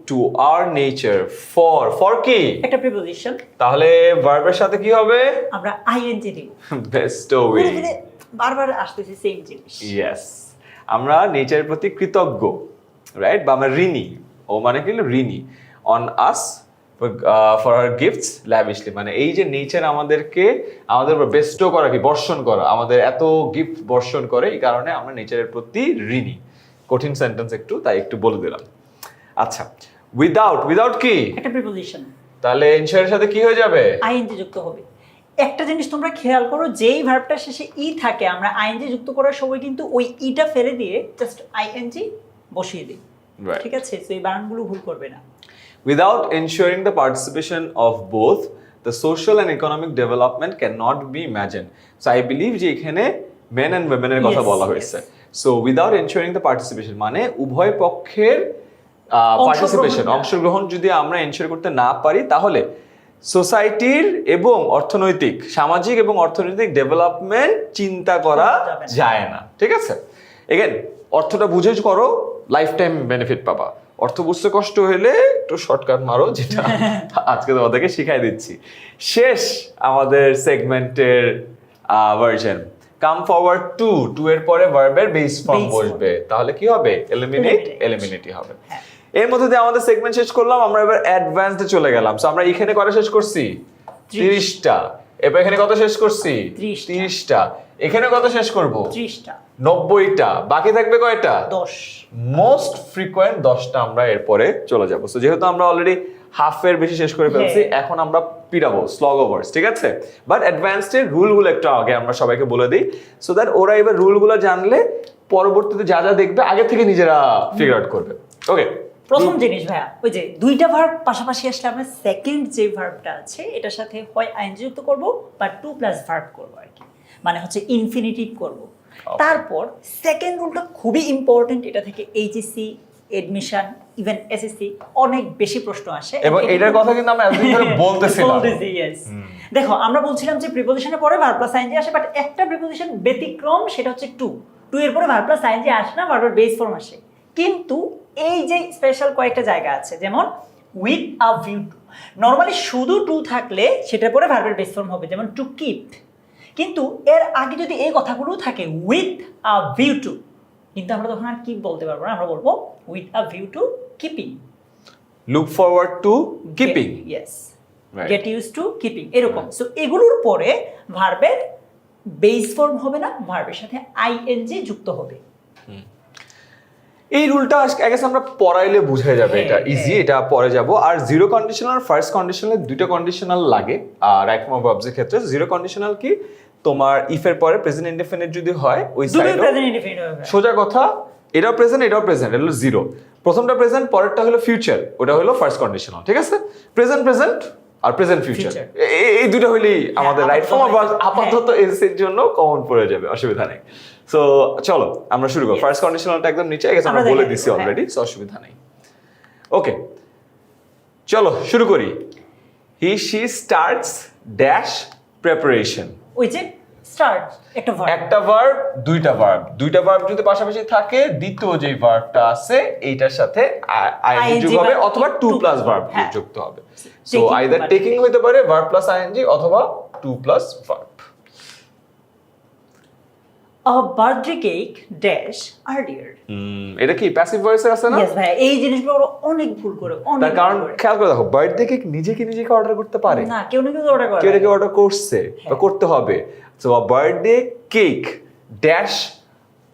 to our nature for কি? একটা প্রিপোজিশন, তাহলে ভার্বের সাথে কি হবে? আমরা আইএনজি দিব। Best way. ঘুরে ফিরে বারবার আসতেছে সেম জিনিস। ইয়েস, আমরা নেচারের প্রতি কৃতজ্ঞ, রাইট? বা আমরা ঋণী। ও মানে কি? ঋণী on us for our gifts lavishly, মানে এই যে নেচার আমাদেরকে আমাদের উপর বেস্টো করা, কি বর্ষণ করা, আমাদের এত গিফট বর্ষণ করে, এই কারণে আমরা নেচারের প্রতি ঋণী। কঠিন সেন্টেন্স একটু, তাই একটু বলে দিলাম। আচ্ছা, উইদাউট কি? একটা প্রিপোজিশন, তাহলে এনশিওরের সাথে কি হয়ে যাবে? আইএনজি যুক্ত হবে। একটা জিনিস তোমরা খেয়াল করো, যেই ভার্বটা শেষে ই থাকে আমরা আইএনজি যুক্ত করার সময় কিন্তু ওই ইটা ফেলে দিয়ে জাস্ট আইএনজি বসিয়ে দিই। Right. ঠিক আছে? তো এই বানানগুলো ভুল করবে না। Without ensuring the participation of both, the social and economic development cannot be imagined. So I believe যে এখানে men and women এর কথা Yes, বলা yes. হয়েছে। So without ensuring the participation মানে উভয় পক্ষের পার্টিসিপেশন, অংশগ্রহণটা। অংশগ্রহণ যদি আমরা এনশিওর করতে না পারি, তাহলে সোসাইটির এবং অর্থনৈতিক, সামাজিক এবং অর্থনৈতিক ডেভেলপমেন্ট চিন্তা করা যাবে না। যায় না। ঠিক আছে? এগেন অর্থটা বুঝে করো, লাইফ টাইম বেনিফিট পাবা। অর্থ বুঝতে কষ্ট হলে একটু শর্টকাট মারো, যেটা আজকে তোমাদেরকে শিখাই দিচ্ছি। শেষ আমাদের সেগমেন্টের ভার্জন। কাম ফরওয়ার্ড টু এর পরে ভার্বের বেস ফর্ম Base form. বসবে, তাহলে কি হবে? Eliminate. এলিমিনেটই হবে। হ্যাঁ। এর মধ্যে দিয়ে আমাদের সেগমেন্ট শেষ করলাম, আমরা এবার অ্যাডভান্সডে চলে গেলাম। সো আমরা এখানে কটা শেষ করছি? 30টা। এবার এখানে কত শেষ করছি? 30টা। এখানে কত শেষ করব? 30টা। 90টা। বাকি থাকবে কয়টা? 10। মোস্ট ফ্রিকোয়েন্ট 10টা আমরা এরপরে চলে যাব। সো যেহেতু আমরা অলরেডি হাফের বেশি শেষ করে ফেলছি, হ্যাঁ। এখন আমরা পিটাবো স্লগ ওভার্স, ঠিক আছে? বাট অ্যাডভান্সডের রুলগুলো একটু আগে আমরা সবাইকে বলে দিই, সো দ্যাট ওরা এবার রুলগুলো জানলে পরবর্তীতে যা যা দেখবে আগে থেকে নিজেরা ফিগার আউট করবে। ওকে, প্রথম জিনিস ভাইয়া, ওই যে দুইটা ভার্ব পাশাপাশি আসলে আমরা সেকেন্ড যে ভার্বটা আছে এটার সাথে হয় আইএনজি যুক্ত করব বা টু প্লাস ভার্ব করব আর কি, মানে হচ্ছে ইনফিনিটিভ করব। তারপর সেকেন্ড রুলটা খুবই ইম্পর্টেন্ট, এটা থেকে এইচএসসি, এডমিশন, ইভেন এসএসসি অনেক বেশি প্রশ্ন আসে এবং এটার কথা কিন্তু আমরা এতদিন ধরে বলতেছিলাম। yes. দেখো আমরা বলছিলাম যে প্রিপোজিশনের পরে ভার্ব প্লাস আইএনজি আসে, বাট একটা প্রিপোজিশন ব্যতিক্রম, সেটা হচ্ছে টু এর পরে ভার্ব প্লাস আইএনজি আসে না, ভার্বের বেস ফর্ম আসে। কিন্তু এই যে স্পেশাল কয়েকটা জায়গা আছে, যেমন with a view two, normally শুধু টু থাকলে সেটার পরে ভার্বের বেস ফর্ম হবে, যেমন টু কিপ। কিন্তু এর আগে যদি এই কথাগুলো থাকে উইথ আ ভিউ টু, কিন্তু আমরা তখন আর কিপ বলতে পারবো না, আমরা বলবো with a view to keeping. Look forward to keeping. Yes, Right. Get use to keeping, এরকম। সো এগুলোর পরে ভার্বের বেস ফর্ম হবে না, ভার্বের সাথে আইএনজি যুক্ত হবে। এই রুলটা আগে আমরা পড়াইলে বুঝে যাবে, হ্যাঁ, এটা ইজি, হ্যাঁ। এটা পরে যাব। আর জিরো কন্ডিশনাল আর ফার্স্ট কন্ডিশনাল দুটো কন্ডিশনাল লাগে রাইট ফর্ম অফ ভার্বসের ক্ষেত্রে। জিরো কন্ডিশনাল কি? তোমার ইফ এর পরে প্রেজেন্ট ইনডেফিনিট যদি হয়, ওই দুটোই সাইডে প্রেজেন্ট ইনডিফিনিট হবে। সোজা কথা, এটাও প্রেজেন্ট এটা হলো জিরো। প্রথমটা প্রেজেন্ট, পরেরটা হলো ফিউচার, ওটা হলো ফার্স্ট কন্ডিশনাল। ঠিক আছে? প্রেজেন্ট আর প্রেজেন্ট ফিউচার, Future. এই দুটো হইলেই আমাদের রাইট ফর্ম অফ ভার্ব আপাতত, আপাতত এর জন্য কমন পড়ে যাবে, অসুবিধা নেই। সো চলো আমরা শুরু করি। Yes. ফার্স্ট কন্ডিশনালটা একদম নিচে গেছে, আমরা আমরা বলে দেখে দিছি নেব, অলরেডি, সো অসুবিধা নেই। ওকে, চলো শুরু করি। He she starts dash preparation. ওই যে স্টার্ট একটা ভার্ব, একটা ভার্ব, দুইটা ভার্ব যদি পাশাপাশি থাকে, দ্বিতীয় যে ভার্বটা আছে এইটার সাথে আইএনজি যোগ হবে, বা অথবা টু প্লাস ভার্ব হ্যাঁ। যুক্ত হবে। সো Taking আইদার বা টেকিং হতে পারে ভার্ব প্লাস আইএনজি, অথবা টু প্লাস ভার্ব। আ বার্থডে কেক ড্যাশ আর্লিয়ার। এটা কি প্যাসিভ ভয়েসে আছে না? ইয়েস ভাই, এই জিনিসগুলো ওরা অনেক ভুল করে, অনেক তার কারণ ভুল করে। খেয়াল করে দেখো, বার্থডে কেক নিজেকে অর্ডার করতে পারে না, কেউ না কেউ অর্ডার করে। কেউ নাকি অর্ডার করছে বা হ্যাঁ। করতে হবে। So birthday cake dash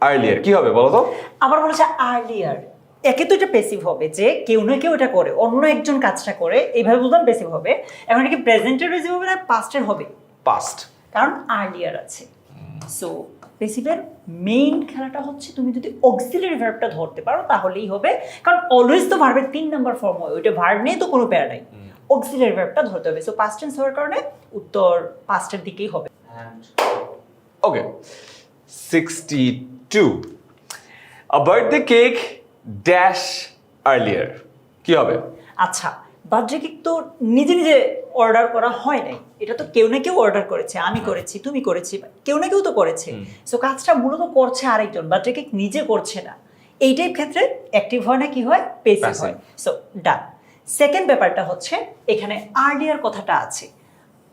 earlier কি হবে বলো তো? আবার বলেছে আর্লিয়ার, একে তো এটা প্যাসিভ হবে, যে কেউ না কেউ এটা করে, অন্য একজন কাজটা করে, এইভাবে বলতাম প্যাসিভ হবে। এখন এটা কি প্রেজেন্টের প্যাসিভ হবে না পাস্টের হবে? পাস্ট। কারণ আর্লিয়ার আছে। সো প্যাসিভের মেইন খেলাটা হচ্ছে তুমি যদি অক্সিলারি ভার্বটা ধরতে পারো তাহলেই হবে, কারণ অলওয়েজ তো ভার্বের 3 নাম্বার ফর্ম হয়, ওইটা ভার্ব নিয়ে তো কোনো প্যারা নাই, অক্সিলারি ভার্বটা ধরতে হবে। সো পাস্ট টেন্স হওয়ার কারণে উত্তর পাস্টের দিকেই হবে। ওকে 62 a birthday cake dash earlier কি হবে? আচ্ছা, বার্থডে কেক তো নিজে নিজে অর্ডার করা হয় নাই, এটা তো কেউ না কেউ অর্ডার করেছে, আমি করেছি, তুমি করেছি, কেউ না কেউ তো করেছে। সো কাজটা মূলত করছে আরেকজন, বার্থডে কেক নিজে করছে না। এই টাইপ ক্ষেত্রে অ্যাক্টিভ হয় না কি হয়, প্যাসিভ হয়। সো ডান। সেকেন্ড ব্যাপারটা হচ্ছে এখানে আর্লিয়ার কথাটা আছে।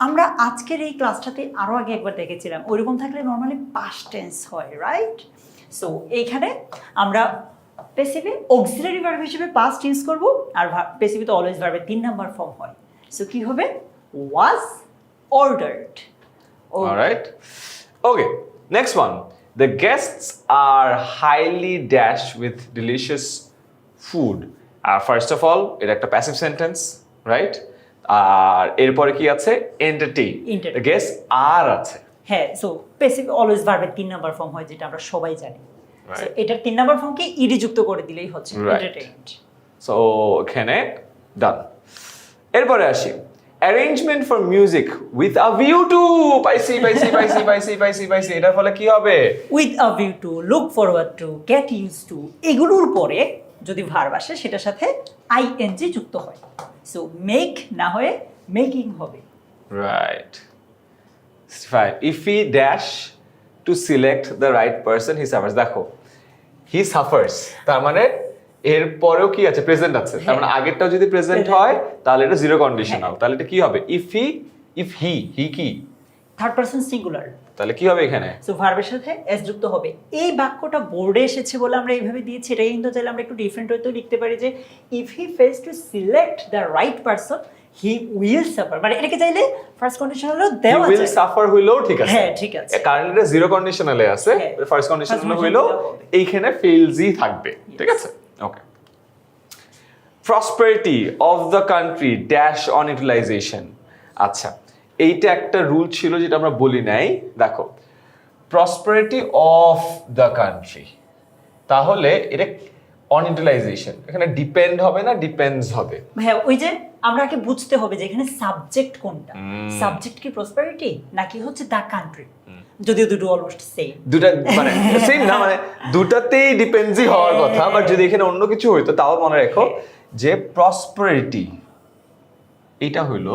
আমরা আজকের এই ক্লাসটাতে আরো আগে একবার দেখেছিলাম, ওইরকম থাকলে নর্মালি পাস্ট টেন্স হয়, রাইট? সো এইখানে আমরা প্যাসিভে অক্সিলারি ভার্ব হিসেবে পাস্ট ইউজ করব, আর প্যাসিভে তো অলওয়েজ ভার্বের 3 নাম্বার ফর্ম হয়। সো কি হবে? Was ordered. Alright okay next one the guests are highly dashed with delicious food first of all এটা একটা প্যাসিভ সেন্টেন্স, রাইট? আর এরপরে কি আছে? এন্টারটেইন, the guests are আছে। হ্যাঁ, সো প্যাসিভ অলওয়েজ ভার্বের 3 নাম্বার ফর্ম হয়, যেটা আমরা সবাই জানি। সো এটার 3 নাম্বার ফর্মকে ইডি যুক্ত করে দিলেই হচ্ছে এন্টারটেইনড। সো এখানে ডান। এরপরে আসি arrangement for music with a view to পাইসি পাইসি পাইসি পাইসি পাইসি পাইসি এটার ফলে কি হবে? With a view to, look forward to, get use to, এগুলোর পরে যদি ভার্ব আসে সেটার সাথে আইএনজি যুক্ত হয়। সো মেক না হয়ে মেকিং হবে। Right fine. If he dash to select the right person he suffers. দেখো হি সাফার্স তার মানে এর পরেও কি আছে? প্রেজেন্ট আছে। তার মানে আগেরটাও যদি প্রেজেন্ট হয় তাহলে এটা জিরো কন্ডিশনাল। তাহলে এটা কি হবে? ইফ হি কি থার্ড পারসন সিঙ্গুলার, তাহলে কি হবে এখানে? সো ভার্বের সাথে এস যুক্ত হবে। এই বাক্যটা বোর্ডে এসেছে বলে আমরা এইভাবে দিয়েছি, এটাই কিন্তু চাইলে আমরা একটু ডিফারেন্ট হয়তো লিখতে পারি যে if he fails to select the right person he will suffer. মানে এটাকে চাইলে ফার্স্ট কন্ডিশনালও দেওয়া উইল যায়। সাফার হইলেও ঠিক আছে। হ্যাঁ ঠিক আছে, কারণ এটা জিরো কন্ডিশনালে আছে, ফার্স্ট কন্ডিশনালে হইলেও এইখানে ফেলসই থাকবে, ঠিক আছে? Okay prosperity of the country dash on utilisation. আচ্ছা এইটা একটা রুল ছিল যেটা আমরা বলি নাই। দেখো প্রসপারিটি অফ দ্য কান্ট্রি, তাহলে এটা অন ইউটিলাইজেশন, এখানে ডিপেন্ড হবে না ডিপেন্ডস হবে। ভাইয়া ওই যে আমরা আগে বুঝতে হবে যে এখানে সাবজেক্ট কোনটা, সাবজেক্ট কি প্রসপারিটি নাকি হচ্ছে দ্য কান্ট্রি, যদিও দুটো অলমোস্ট সেম। দুটা মানে সেম না, মানে দুটাতেই ডিপেন্ডসই হওয়ার কথা, বাট যদি এখানে অন্য কিছু হইতো তাও মনে রাখো যে প্রসপারিটি এটা হইলো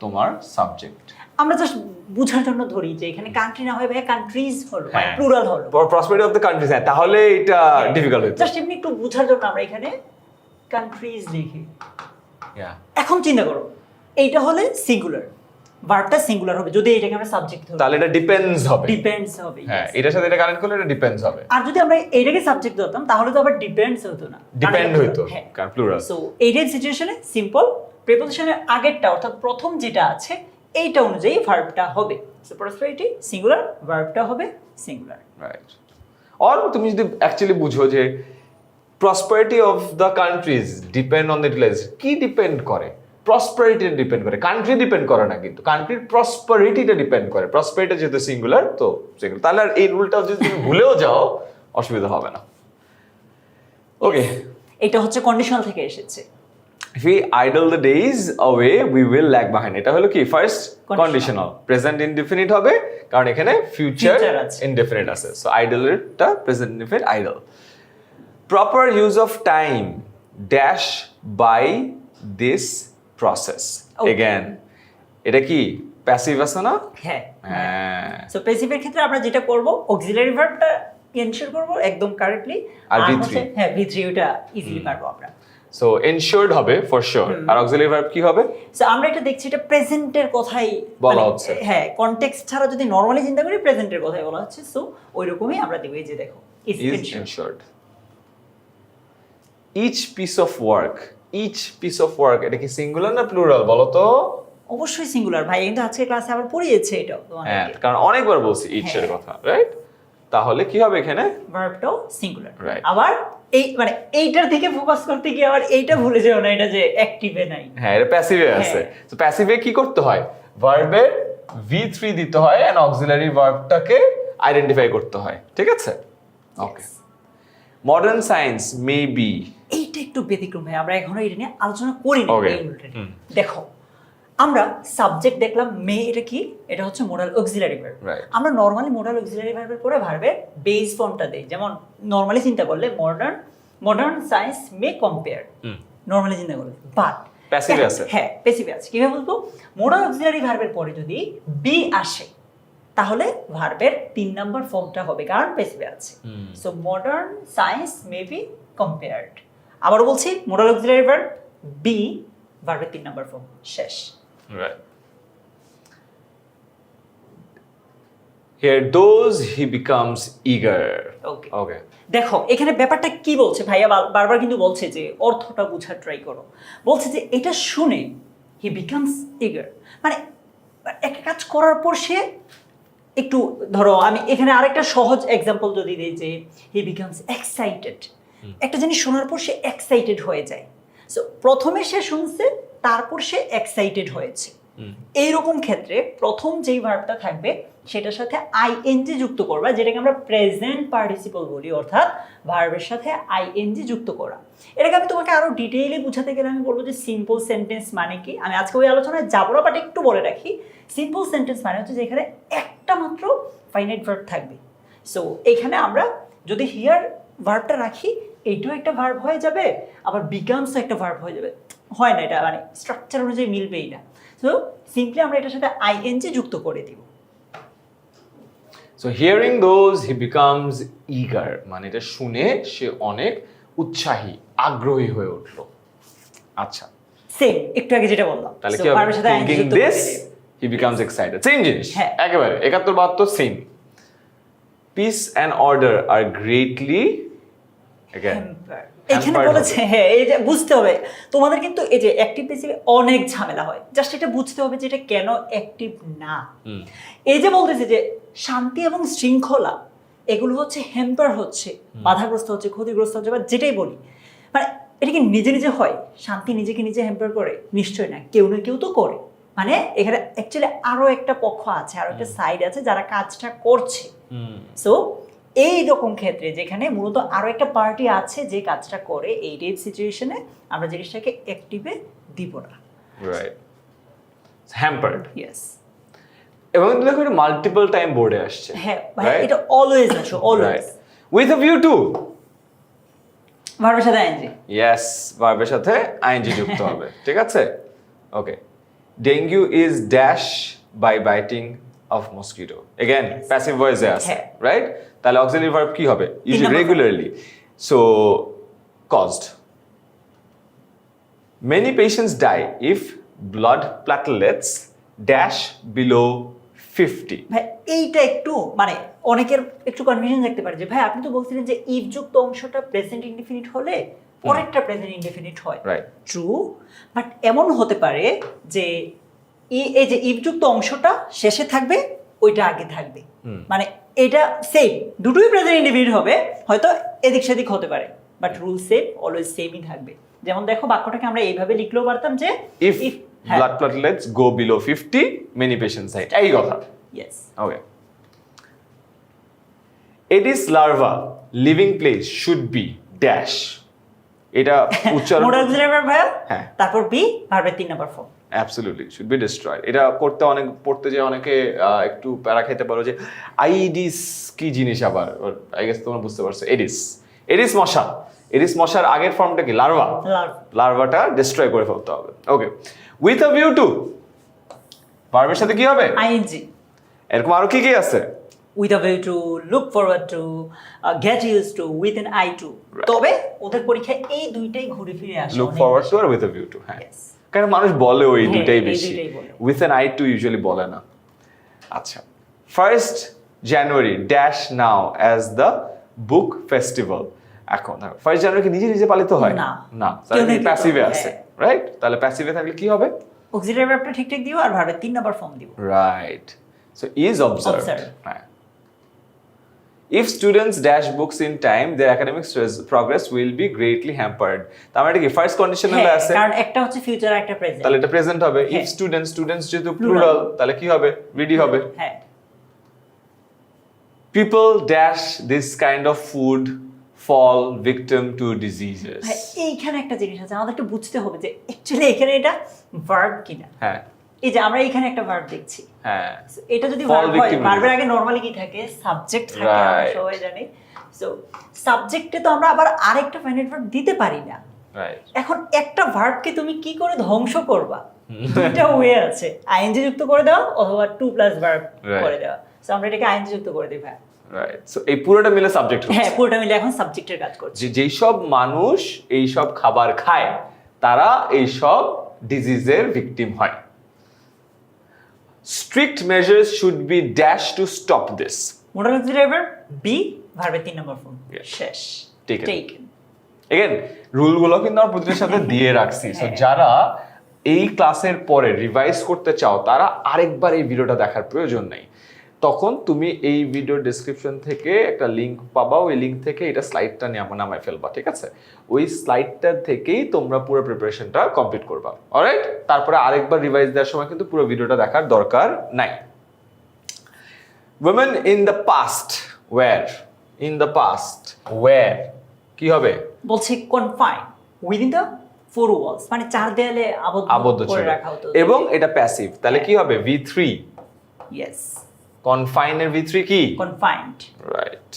তোমার সাবজেক্ট। আমরা জাস্ট বুঝার জন্য ধরি যে এখানে কান্ট্রি না হয় ভাই কান্ট্রিজ হলো, প্লুরাল হলো, প্রসপারিটি অফ দ্য কান্ট্রিজ, হ্যাঁ তাহলে এটা ডিফিকাল্ট হইতো। জাস্ট এমনি একটু বুঝার জন্য আমরা এখানে কান্ট্রিজ লিখি। এখন চিন্তা করো এইটা হলে সিঙ্গুলার, ভার্বটা সিঙ্গুলার হবে যদি এটাকে আমরা সাবজেক্ট ধরি, তাহলে এটা ডিপেন্ডস হবে। ডিপেন্ডস হবে, হ্যাঁ এটার সাথে এটা কানেক্ট করলে এটা ডিপেন্ডস হবে। আর যদি আমরা এটাকে সাবজেক্ট ধরতাম তাহলে তো আবার ডিপেন্ডস হতো না, ডিপেন্ড হইতো, কারণ প্লুরাল। সো এইটার সিচুয়েশনে সিম্পল প্রিপোজিশনের আগেরটা অর্থাৎ প্রথম যেটা আছে এইটা অনুযায়ী ভার্বটা হবে। সো প্রসপারিটি সিঙ্গুলার, ভার্বটা হবে সিঙ্গুলার, রাইট। অর তুমি যদি অ্যাকচুয়ালি বুঝো যে prosperity of the countries depend on the utilisation, কি ডিপেন্ড করে? প্রসপারিটি ডিপেন্ড করে, কান্ট্রি ডিপেন্ড করে না, কিন্তু কান্ট্রির প্রসপারিটিটা ডিপেন্ড করে। প্রসপারিটি যেহেতু সিঙ্গুলার তো সিঙ্গুলার, তাহলে আর এই রুলটা যদি তুমি ভুলেও যাও অসুবিধা হবে না। ওকে এটা হচ্ছে কন্ডিশনাল থেকে এসেছে। If we idle the days away, we will lag behind. এটা হলো কি ফার্স্ট কন্ডিশনাল, প্রেজেন্ট ইনডিফিনিট হবে কারণ এখানে ফিউচার ইনডিফিনিট আছে। সো আইডলেরটা present indefinite idle. Proper use of time dash by this process. Again এটা কি প্যাসিভ আছে না? হ্যাঁ হ্যাঁ। সো প্যাসিভের ক্ষেত্রে আমরা যেটা করব অক্সিলারি ভার্বটা এনশিওর করব একদম কারেক্টলি, আর V3 হ্যাঁ V3 ওটা ইজিলি পারবো আমরা। সো এনশিওরড হবে ফর শিওর। আর অক্সিলারি ভার্ব কি হবে? সো আমরা এটা দেখছি এটা প্রেজেন্টের কথাই বলা হচ্ছে। হ্যাঁ কনটেক্সট ছাড়া যদি নরমালি চিন্তা করি প্রেজেন্টের কথাই বলা হচ্ছে। সো ওইরকমই আমরা দেব, এই যে দেখো is ensured. Each piece of work, each piece of work এটা কি সিঙ্গুলার না প্লুরাল বলো তো? অবশ্যই সিঙ্গুলার ভাই, কিন্তু আজকে ক্লাসে আবার পড়িয়েছে এটা তোমাদেরকে। হ্যাঁ কারণ অনেকবার বলছি ইচ এর কথা, রাইট? তাহলে কি হবে এখানে? ভার্বটাও সিঙ্গুলার। রাইট। আবার এই মানে এইটার দিকে ফোকাস করতে গিয়ে আবার এইটা ভুলে যাও না, এটা যে অ্যাক্টিভে নাই। হ্যাঁ এটা প্যাসিভে আছে। তো প্যাসিভে কি করতে হয়? ভার্বের V3 দিতে হয় এন্ড অক্সিলারি ভার্বটাকে আইডেন্টিফাই করতে হয়, ঠিক আছে? ওকে, মডার্ন সায়েন্স মে বি, এইটা একটু ব্যতিক্রম ভাই, আমরা এখনো এটা নিয়ে আলোচনা করিনি। Okay. এই উল্টে দেখো, আমরা সাবজেক্ট দেখলাম মে, এটা কি? এটা হচ্ছে মোডাল অক্সিলারি ভার্ব। Right. আমরা নরমালি মোডাল অক্সিলারি ভার্বের পরে ভার্বের বেস ফর্মটা দেই। যেমন নরমালি চিন্তা করলে মডার্ন সায়েন্স মে কম্পেয়ার, নরমালি চিন্তা করলে। বাট Passive আছে। হ্যাঁ, প্যাসিভে আছে। কিভাবে বলবো? মোডাল অক্সিলারি ভার্বের পরে যদি বি আসে তাহলে ভার্বের 3 নাম্বার ফর্মটা হবে, কারণ প্যাসিভে আছে। So modern science may be compared. আবারও বলছি, মোডাল অক্সিলারি ভার্ব বি, ভার্বের 3 নাম্বার ফর্ম, শেষ। right. Here those he becomes eager. Okay, Okay. দেখো এখানে ব্যাপারটা কি বলছে ভাইয়া, বারবার কিন্তু বলছে যে অর্থটা বোঝার ট্রাই করো। বলছে যে এটা শুনে হি বিকামস ইগার, মানে একটা কাজ করার পর সে একটু, ধরো আমি এখানে আরেকটা সহজ এক্সাম্পল যদি দিই, যে হি বিকামস এক্সাইটেড। একটা জিনিস শোনার পর সে এক্সাইটেড হয়ে যায়। সো প্রথমে সে শুনছে, তারপর সে এক্সাইটেড হয়েছে। এইরকম ক্ষেত্রে প্রথম যেই ভার্বটা থাকবে সেটার সাথে আইএনজি যুক্ত করবা, যেটাকে আমরা প্রেজেন্ট পার্টিসিপল বলি, অর্থাৎ ভার্বের সাথে আইএনজি যুক্ত করা। এটাকে আমি তোমাকে আরো ডিটেইলে বোঝাতে গেলে আমি বলবো যে সিম্পল সেন্টেন্স মানে কি। আমি আজকে ওই আলোচনায় যাবো না, বাট একটু বলে রাখি। সিম্পল সেন্টেন্স মানে হচ্ছে যে এখানে একটা মাত্র ফাইনাইট ভার্ব থাকবে। সো এখানে আমরা যদি হিয়ার ভার্বটা রাখি, এইটাও একটা ভার্ব হয়ে যাবে, আবার বিকামসও একটা ভার্ব হয়ে যাবে। হয় না, এটা মানে স্ট্রাকচার অনুযায়ী মিলবেই না। সো সিম্পলি আমরা এটার সাথে আইএনজি যুক্ত করে দিব। So hearing those he becomes eager, মানে এটা শুনে সে অনেক উৎসাহী, আগ্রহী হয়ে উঠলো। আচ্ছা, সেম একটু আগে যেটা বললাম, তাহলে So, কি হবে? ভার্বের সাথে ing Thinking যুক্ত করে this দিব। he becomes excited, সেম জিনিস, হ্যাঁ। একেবারে 71-72 same. Peace and order are greatly again Hamper। এখানে hampered বলেছে, হবে। হ্যাঁ, এই যে বুঝতে হবে তোমাদের, কিন্তু এই যে অ্যাক্টিভ প্যাসিভে অনেক ঝামেলা হয়। জাস্ট এটা বুঝতে হবে যে এটা কেন অ্যাক্টিভ না। এই যে বলতেছে যে শান্তি এবং শৃঙ্খলা, এগুলো হচ্ছে হ্যাম্পার হচ্ছে, বাধাগ্রস্ত হচ্ছে, ক্ষতিগ্রস্ত হচ্ছে, বা যেটাই বলি, মানে এটা কি নিজে নিজে হয়? শান্তি নিজেকে নিজে হ্যাম্পার করে? নিশ্চয়ই না, কেউ না কেউ তো করে। মানে এখানে অ্যাকচুয়ালি আরো একটা পক্ষ আছে, আরো একটা সাইড আছে যারা কাজটা করছে। সো এই রকম ক্ষেত্রে যেখানে মূলত আরো একটা পার্টি আছে যে কাজটা করে, এই টাইপ সিচুয়েশনে আমরা জিনিসটাকে অ্যাক্টিভে দিব না। Right, hampered. ইয়েস, এবং দেখো এটা মাল্টিপল টাইম বোর্ডে আসছে। হ্যাঁ ভাই, এটা অলওয়েজ আসো, always with a view two, ভার্বের সাথে আইএনজি। ইয়েস, ভার্বের সাথে আইএনজি যুক্ত হবে, ঠিক আছে? Okay, dengue is dash by biting of mosquito, again passive ভয়েসে আছে, হ্যাঁ। রাইট? তাহলে অক্সিলারি ভার্ব কি হবে? Usually number regularly, so caused. Many patients die if blood platelets dash below 50. ভাই এইটা একটু মানে অনেকের একটু কনফিউশন থাকতে পারে যে ভাই আপনি তো বলছিলেন যে ইফ যুক্ত অংশটা প্রেজেন্ট ইনডিফিনিট হলে পরেরটা প্রেজেন্ট ইনডিফিনিট হয়। Right. ট্রু, বাট এমন হতে পারে যে এই যে ইফ যুক্ত অংশটা শেষে থাকবে, ওইটা আগে থাকবে। মানে এটা সেম, দুটোই প্রেজেন্ট ইনডিফিনিট হবে, হয়তো এদিক সেদিক হতে পারে, বাট রুল সেম, অলওয়েজ সেমই থাকবে। যেমন দেখো বাক্যটাকে আমরা এইভাবে লিখলেও পারতাম যে If blood platelets go below 50, many patients die. এই কথা। Yes, Okay. Aedes larva living place should be dash. এটা উচ্চারণ মোডাল অক্সিলারি ভার্ব ভাইয়া, হ্যাঁ। তারপর বি, ভার্বের 3 number form. Absolutely should be destroyed. এটা পড়তে যে অনেকে একটু প্যারা খেতে পারো যে আইডিস কি জিনিস, আবার আই গেস তোমরা বুঝতে পারছো। এডিস মশার আগের ফর্মটা কি? লার্ভা। লার্ভাটা ডিস্ট্রয় করে ফেলতে হবে। ওকে, উইথ আ ভিউ টু, ভার্বের সাথে কি হবে? আইএনজি। এরকম আরো কি কি আছে? With a view to, look forward to, get used to, with an eye to. তবে ওদের পরীক্ষায় এই দুইটাই ঘুরে ফিরে আসে। লুক ফরওয়ার্ড টু আর উইথ আ ভিউ টু। হ্যাঁ, Yes. কারণ মানুষ বলে ওই হ্যাঁ, দুইটাই এই বেশি, দুইটাই বলে। With an eye to usually বলে না। আচ্ছা, 1st January dash now as the book festival. এখন 1st January কি নিজে নিজে পালিত হয়? না। না, কেউ না কেউ প্যাসিভে করে, আছে, হ্যাঁ। রাইট? তাহলে প্যাসিভে থাকলে কি হবে? অক্সিলারি ভার্বটা ঠিকঠাক দিও আর ভার্বের 3 নাম্বার ফর্ম দিও। Right, so is observed. Observed. হ্যাঁ, if students dash books in time, their academic progress will be greatly hampered. তার মানে কি ফার্স্ট কন্ডিশনালে হ্যাঁ, আছে, কারণ একটা হচ্ছে ফিউচার আর একটা প্রেজেন্ট। তাহলে এটা প্রেজেন্ট হবে। হ্যাঁ। if students যেহেতু প্লুরাল, তাহলে কি হবে? রেডি হবে। হ্যাঁ, people dash this kind of food fall victim to diseases. ভাই এইখানে একটা জিনিস আছে আমাদের একটু বুঝতে হবে যে অ্যাকচুয়ালি এখানে এটা ভার্ব কিনা। হ্যাঁ এই যে আমরা এখানে একটা ভার্ব দেখছি, হ্যাঁ So, এটা যদি Fall ভার্ব হয় victim ভার্বের আগে নরমালি কি থাকে, সাবজেক্ট থাকে, আমরা Right. সবাই জানি। সো সাবজেক্টে তো আমরা আবার আরেকটা ফাইনাইট ভার্ব দিতে পারি না। রাইট এখন একটা ভার্বকে তুমি কি করে ধ্বংস করবা, দুইটা ওয়ে আছে, আইএনজি যুক্ত করে দেওয়া অথবা টু প্লাস ভার্ব Right. করে দেওয়া। সো আমরা এটাকে আইএনজি যুক্ত করে দিই ভাই। রাইট সো এই পুরোটা মিলে সাবজেক্ট হ্যাঁ পুরোটা মিলে এখন সাবজেক্টের কাজ করছে। যেই সব মানুষ এই সব খাবার খায় তারা এই সব ডিজিজের ভিকটিম হয়। Strict measures should be dash to stop this. Modal auxiliary verb be, ভার্বের 3 নম্বর ফর্ম Yes. শেষ। Taken. টেকেন। এগেন রুলগুলো কিন্তু আমরা প্রতিটার সাথে দিয়ে রাখছি। সো হ্যাঁ। যারা এই ক্লাসের পরে রিভাইজ করতে চাও তারা আরেকবার এই ভিডিওটা দেখার প্রয়োজন নেই। তখন তুমি এই ভিডিওর ডেসক্রিপশন থেকে একটা লিংক পাবা, ওই লিংক থেকে এটা স্লাইডটা নামায় ফেলবা, ঠিক আছে? ওই স্লাইডটা থেকেই তোমরা পুরো প্রিপারেশনটা কমপ্লিট করবা, অলরাইট? তারপরে আরেকবার রিভাইজ দেওয়ার সময় কিন্তু পুরো ভিডিওটা দেখার দরকার নাই। women in the past where, in the past where কি হবে? বলছে confine within the four walls, মানে চার দেয়ালে আবদ্ধ করে ছিল রাখা হতো। এবং এটা প্যাসিভ, তাহলে কি হবে? V3 ইয়েস, কনফাইনের V3 কি? Confined. Right.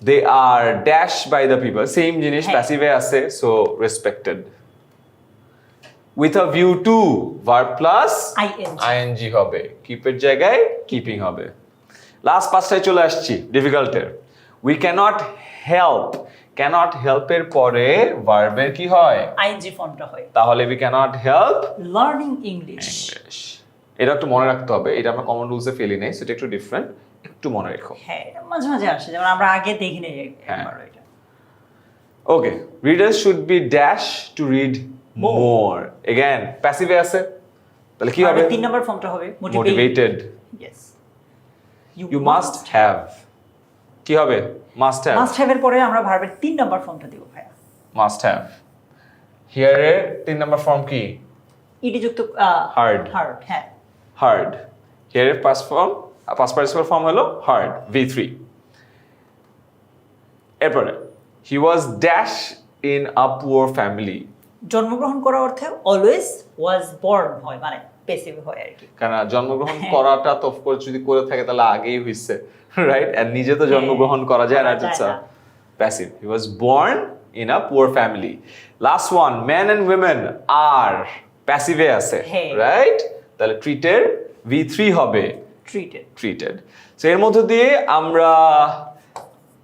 they are dashed by the people, same জিনিস হ্যাঁ। প্যাসিভে আছে, so respected. with a view to verb plus ing হবে, keep এর জায়গায় keeping হবে। লাস্ট পাঁচটায় চলে আসছি ডিফিকাল্টের। we cannot help এর পরে ভার্বের কি হয়? আইএনজি ফর্মটা হয়। তাহলে we cannot help learning English. English। এটা একটু মনে রাখতে হবে, এটা আমরা কমন রুলসে ফেলি নাই, সেটা একটু ডিফারেন্ট, একটু মনে রেখো। হ্যাঁ এটা মাঝে মাঝে আসে, যেমন আমরা আগে দেখি নাই হ্যাঁ। একবার এটা। Okay, readers should be dash to read more. Again প্যাসিভে আছে, তাহলে কি হবে? 3 নম্বর ফর্মটা হবে motivated. Yes, you must have কি হবে? Must have. মাস্ট হ্যাভ এর পরে আমরা ভার্বের 3 নম্বর ফর্মটা দিব ভাইয়া। Must have. হিয়ার এর 3 নম্বর ফর্ম কি? ইডি যুক্ত Heard. হার্ড। হ্যাঁ হার্ড। হিয়ার এর পাস্ট পার্টিসিপাল ফর্ম হলো হার্ড, V3। এরপরে he was dash in a poor family. জন্মগ্রহণ করা অর্থে অলওয়েজ ওয়াজ বর্ন হয়, মানে প্যাসিভ হয় আর কি। কারণ জন্মগ্রহণ করাটা তো অফকোর্স যদি করে থাকে তাহলে আগেই হইছে, রাইট? আর নিজে তো জন্মগ্রহণ করা যায় না, it's passive. He was born in a poor family. Last one, men and women are প্যাসিভে আছে, হ্যাঁ। রাইট? তাহলে ট্রিটের V3 হবে, ট্রিটেড। সো এর মধ্যে দিয়ে আমরা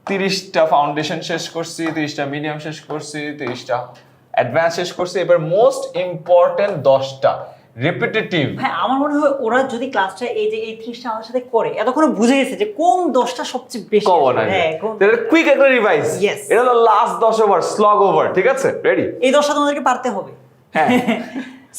30টা ফাউন্ডেশন শেষ করছি, 30টা মিডিয়াম শেষ করছি, 30টা অ্যাডভান্স শেষ করছি। এবার মোস্ট ইম্পর্টেন্ট 10টা রিপিটেটিভ। হ্যাঁ আমার মনে হয় ওরা যদি ক্লাসটা এই যে এই 30টা আমাদের সাথে করে এতক্ষণ বুঝে গেছে যে কোন 10টা সবচেয়ে বেশি কমন আসবে। আছে। হ্যাঁ কোন এটা কুইক একটা রিভাইজ। Yes. এটা হলো লাস্ট 10 ওভার, স্লগ ওভার, ঠিক আছে? রেডি? এই 10টা তোমাদেরকে পারতে হবে। হ্যাঁ।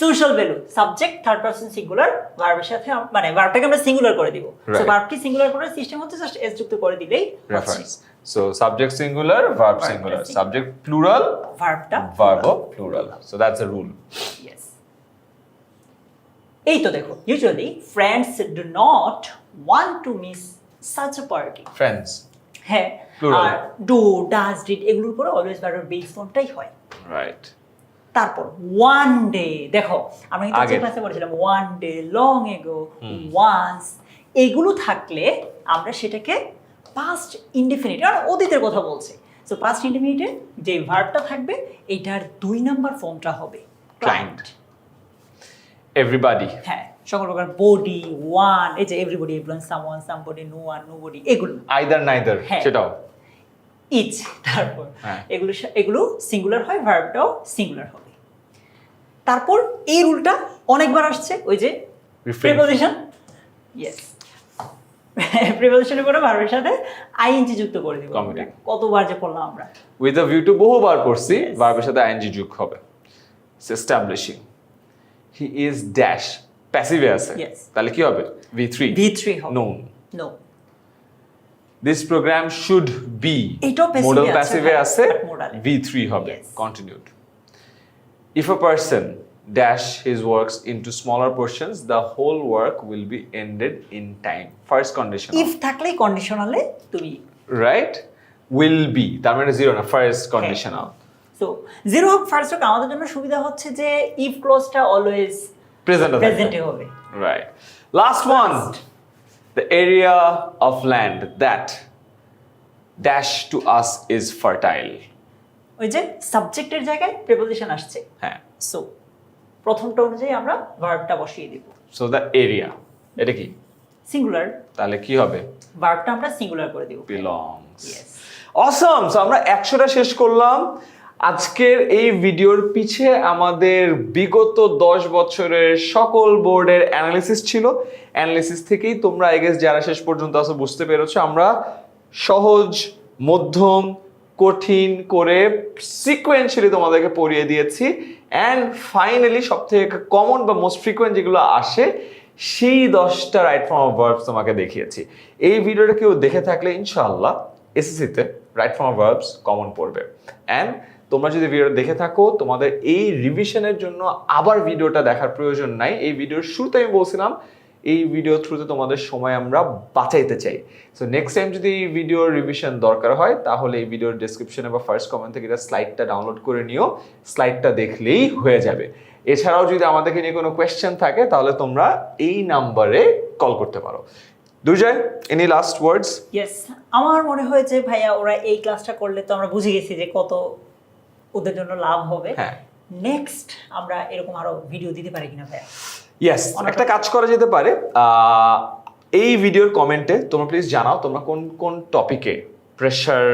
Social value, subject third person singular, ভার্বের সাথে মানে ভার্বটাকে আমরা সিঙ্গুলার করে দিব। So Right. ভার্বটি সিঙ্গুলার করে সিস্টেম হচ্ছে জাস্ট এস যুক্ত করে দিলেই reference. So subject singular, verb Verb singular, singular. Subject plural, ভার্বটা verb plural. So that's a rule. Yes. এই তো দেখো, usually friends do not want to miss such a party. Friends হ্যাঁ, Plural. আর do, does, did এগুলোর পরে always ভার্বের base ফর্মটাই হয়। রাইট। তারপর ওয়ান ডে, দেখো আমরা কিন্তু আগে। ক্লাসে পড়েছিলাম one day, long ago, once, এগুলো থাকলে আমরা সেটাকে পাস্ট ইনডিফিনিট আর অতীতের কথা বলছি। সো পাস্ট ইনডিফিনিটে যে ভার্বটা থাকবে এটার 2 নাম্বার ফর্মটা হবে ক্লায়েন্ট। এভরিবডি। হ্যাঁ, সকল প্রকার বডি, ওয়ান, এই যে everybody, everyone, someone, somebody, no one, nobody, এগুলো আইদার নাইদার, হ্যাঁ। সেটাও। ইচ, তারপর হ্যাঁ। এগুলো সিঙ্গুলার হয়, ভার্বটাও সিঙ্গুলার হবে। তারপর এই রুলটা অনেকবার আসছে, ওই যে Refrain. প্রিপোজিশন। ইয়েস, প্রিপোজিশনের পরে ভার্বের সাথে আইএনজি যুক্ত করে দিব। Comedy. কতবার যে পড়লাম আমরা। উইথ আ ভিউ টু বহুবার পড়ছি, ভার্বের সাথে আইএনজি যোগ হবে। এস্টাবলিশিং। হি ইজ ড্যাশ, প্যাসিভে আছে, Yes. তাহলে কি হবে? V3। V3 হবে। Known. No, this program should be, এটাও passive মোডাল আছে, প্যাসিভে হ্যাঁ, আছে, but modal এ। V3 হবে, Yes. Continued. If a person dash his works into smaller portions, the whole work will be ended in time. First condition. If থাকলেই কন্ডিশনালে তুমি Right? Will be. তার মানে zero না, ফার্স্ট কন্ডিশনাল। সো জিরো হোক first হোক আমাদের জন্য সুবিধা হচ্ছে যে ইফ ক্লোজটা অলওয়েজ প্রেজেন্টে হবে। Right. Last one. The area of land that dash to us is fertile. ওই যে সাবজেক্টের জায়গায় প্রিপোজিশন আসছে, হ্যাঁ। সো প্রথমটা অনুযায়ী আমরা ভার্বটা বসিয়ে দিব। So the area, এটা কি? সিঙ্গুলার, তাহলে কি হবে? ভার্বটা আমরা সিঙ্গুলার করে দিব। Belongs. Yes. Awesome! So আমরা 100টা শেষ করলাম। আজকের এই ভিডিওর পিছে আমাদের বিগত 10 বছরের সকল বোর্ডের অ্যানালিসিস ছিল। অ্যানালিসিস থেকেই তোমরা আই গেস যারা শেষ পর্যন্ত আসো বুঝতে পেরেছো আমরা সহজ, মধ্যম, কঠিন করে সিকোয়েন্সিয়ালি তোমাদেরকে পড়িয়ে দিয়েছি। অ্যান্ড ফাইনালি সবথেকে কমন বা মোস্ট ফ্রিকোয়েন্ট যেগুলো আসে সেই 10টা রাইট ফর্ম অফ ভার্বস তোমাকে দেখিয়েছি। এই ভিডিওটা কেউ দেখে থাকলে ইনশাআল্লাহ এসএসসিতে right form of verbs common পড়বে। অ্যান্ড তোমরা যদি ভিডিওটা দেখে থাকো তোমাদের এই রিভিশনের জন্য আবার ভিডিওটা দেখার প্রয়োজন নাই। এই ভিডিওর শুরুতে আমি বলছিলাম এই ভিডিও থ্রুতে তোমাদের সময় আমরা বাঁচাইতে চাই। সো নেক্সট টাইম যদি এই ভিডিওর রিভিশন দরকার হয় তাহলে এই ভিডিওর ডেসক্রিপশনে বা ফার্স্ট কমেন্ট থেকে এটা স্লাইডটা ডাউনলোড করে নিও, স্লাইডটা দেখলেই হয়ে যাবে। এছাড়াও যদি আমাদেরকে নিয়ে কোনো কোয়েশ্চেন থাকে তাহলে তোমরা এই নাম্বারে কল করতে পারো। দুর্জয়, এনি লাস্ট ওয়ার্ডস? ইয়েস, আমার মনে হয় যে ভাইয়া ওরা এই ক্লাসটা করলে তো আমরা বুঝে গেছি যে কত ওদের জন্য লাভ হবে। হ্যাঁ, নেক্সট আমরা এরকম আরো ভিডিও দিতে পারি কিনা ভাইয়া? ইয়েস, একটা কাজ করা যেতে পারে। এই ভিডিওর কমেন্টে তোমরা প্লিজ জানাও তোমরা কোন কোন টপিকে প্রেশার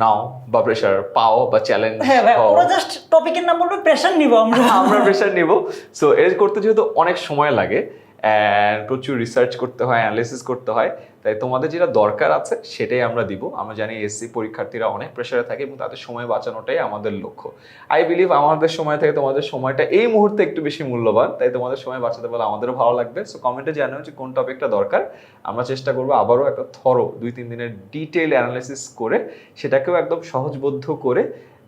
নাও বা প্রেশার পাও বা চ্যালেঞ্জ। হ্যাঁ ভাই, ওরা জাস্ট টপিকের নাম বলবে, প্রেশার নিব আমরা। আমরা প্রেশার নিব। সো এর করতে যেহেতু অনেক সময় লাগে অ্যান্ড প্রচুর রিসার্চ করতে হয়, অ্যানালিসিস করতে হয়, তাই তোমাদের যেটা দরকার আছে সেটাই আমরা দিব। আমরা জানি এসসি পরীক্ষার্থীরা অনেক প্রেশারে থাকে এবং তাদের সময় বাঁচানোটাই আমাদের লক্ষ্য। আই বিলিভ আমাদের সময় থেকে তোমাদের সময়টা এই মুহূর্তে একটু বেশি মূল্যবান, তাই তোমাদের সময় বাঁচাতে পারলে আমাদেরও ভালো লাগবে। সো কমেন্টে জানাও যে কোন টপিকটা দরকার। আমরা চেষ্টা করবো আবারও একটা থরো 2-3 দিনের ডিটেইল অ্যানালিসিস করে সেটাকেও একদম সহজবোধ্য করে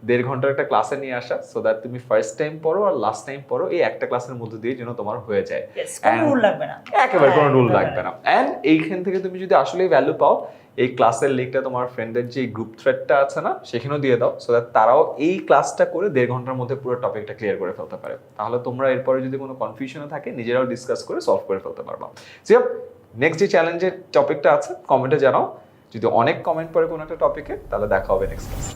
1.5 ঘন্টার একটা ক্লাসে নিয়ে আসা, সো দ্যাট তুমি ফার্স্ট টাইম পড়ো আর লাস্ট টাইম পড়ো এই একটা ক্লাসের মধ্যে দিয়ে যেন তোমার হয়ে যায়। কোনো রুল লাগবে না, একেবারে কোনো রুল লাগবে না। অ্যান্ড এইখান থেকে তুমি যদি আসলে ভ্যালু পাও এই ক্লাসের লিঙ্কটা তোমার ফ্রেন্ডদের যে গ্রুপ থ্রেডটা আছে না সেখানেও দিয়ে দাও, সো দ্যাট তারাও এই ক্লাসটা করে 1.5 ঘন্টার মধ্যে পুরো টপিকটা ক্লিয়ার করে ফেলতে পারে। তাহলে তোমরা এরপরে যদি কোনো কনফিউশনও থাকে নিজেরাও ডিসকাস করে সলভ করে ফেলতে পারবা। সো নেক্সট যে চ্যালেঞ্জের টপিকটা আছে কমেন্টে জানাও। যদি অনেক কমেন্ট পড়ে কোনো একটা টপিকে তাহলে দেখা হবে নেক্সট ক্লাসে।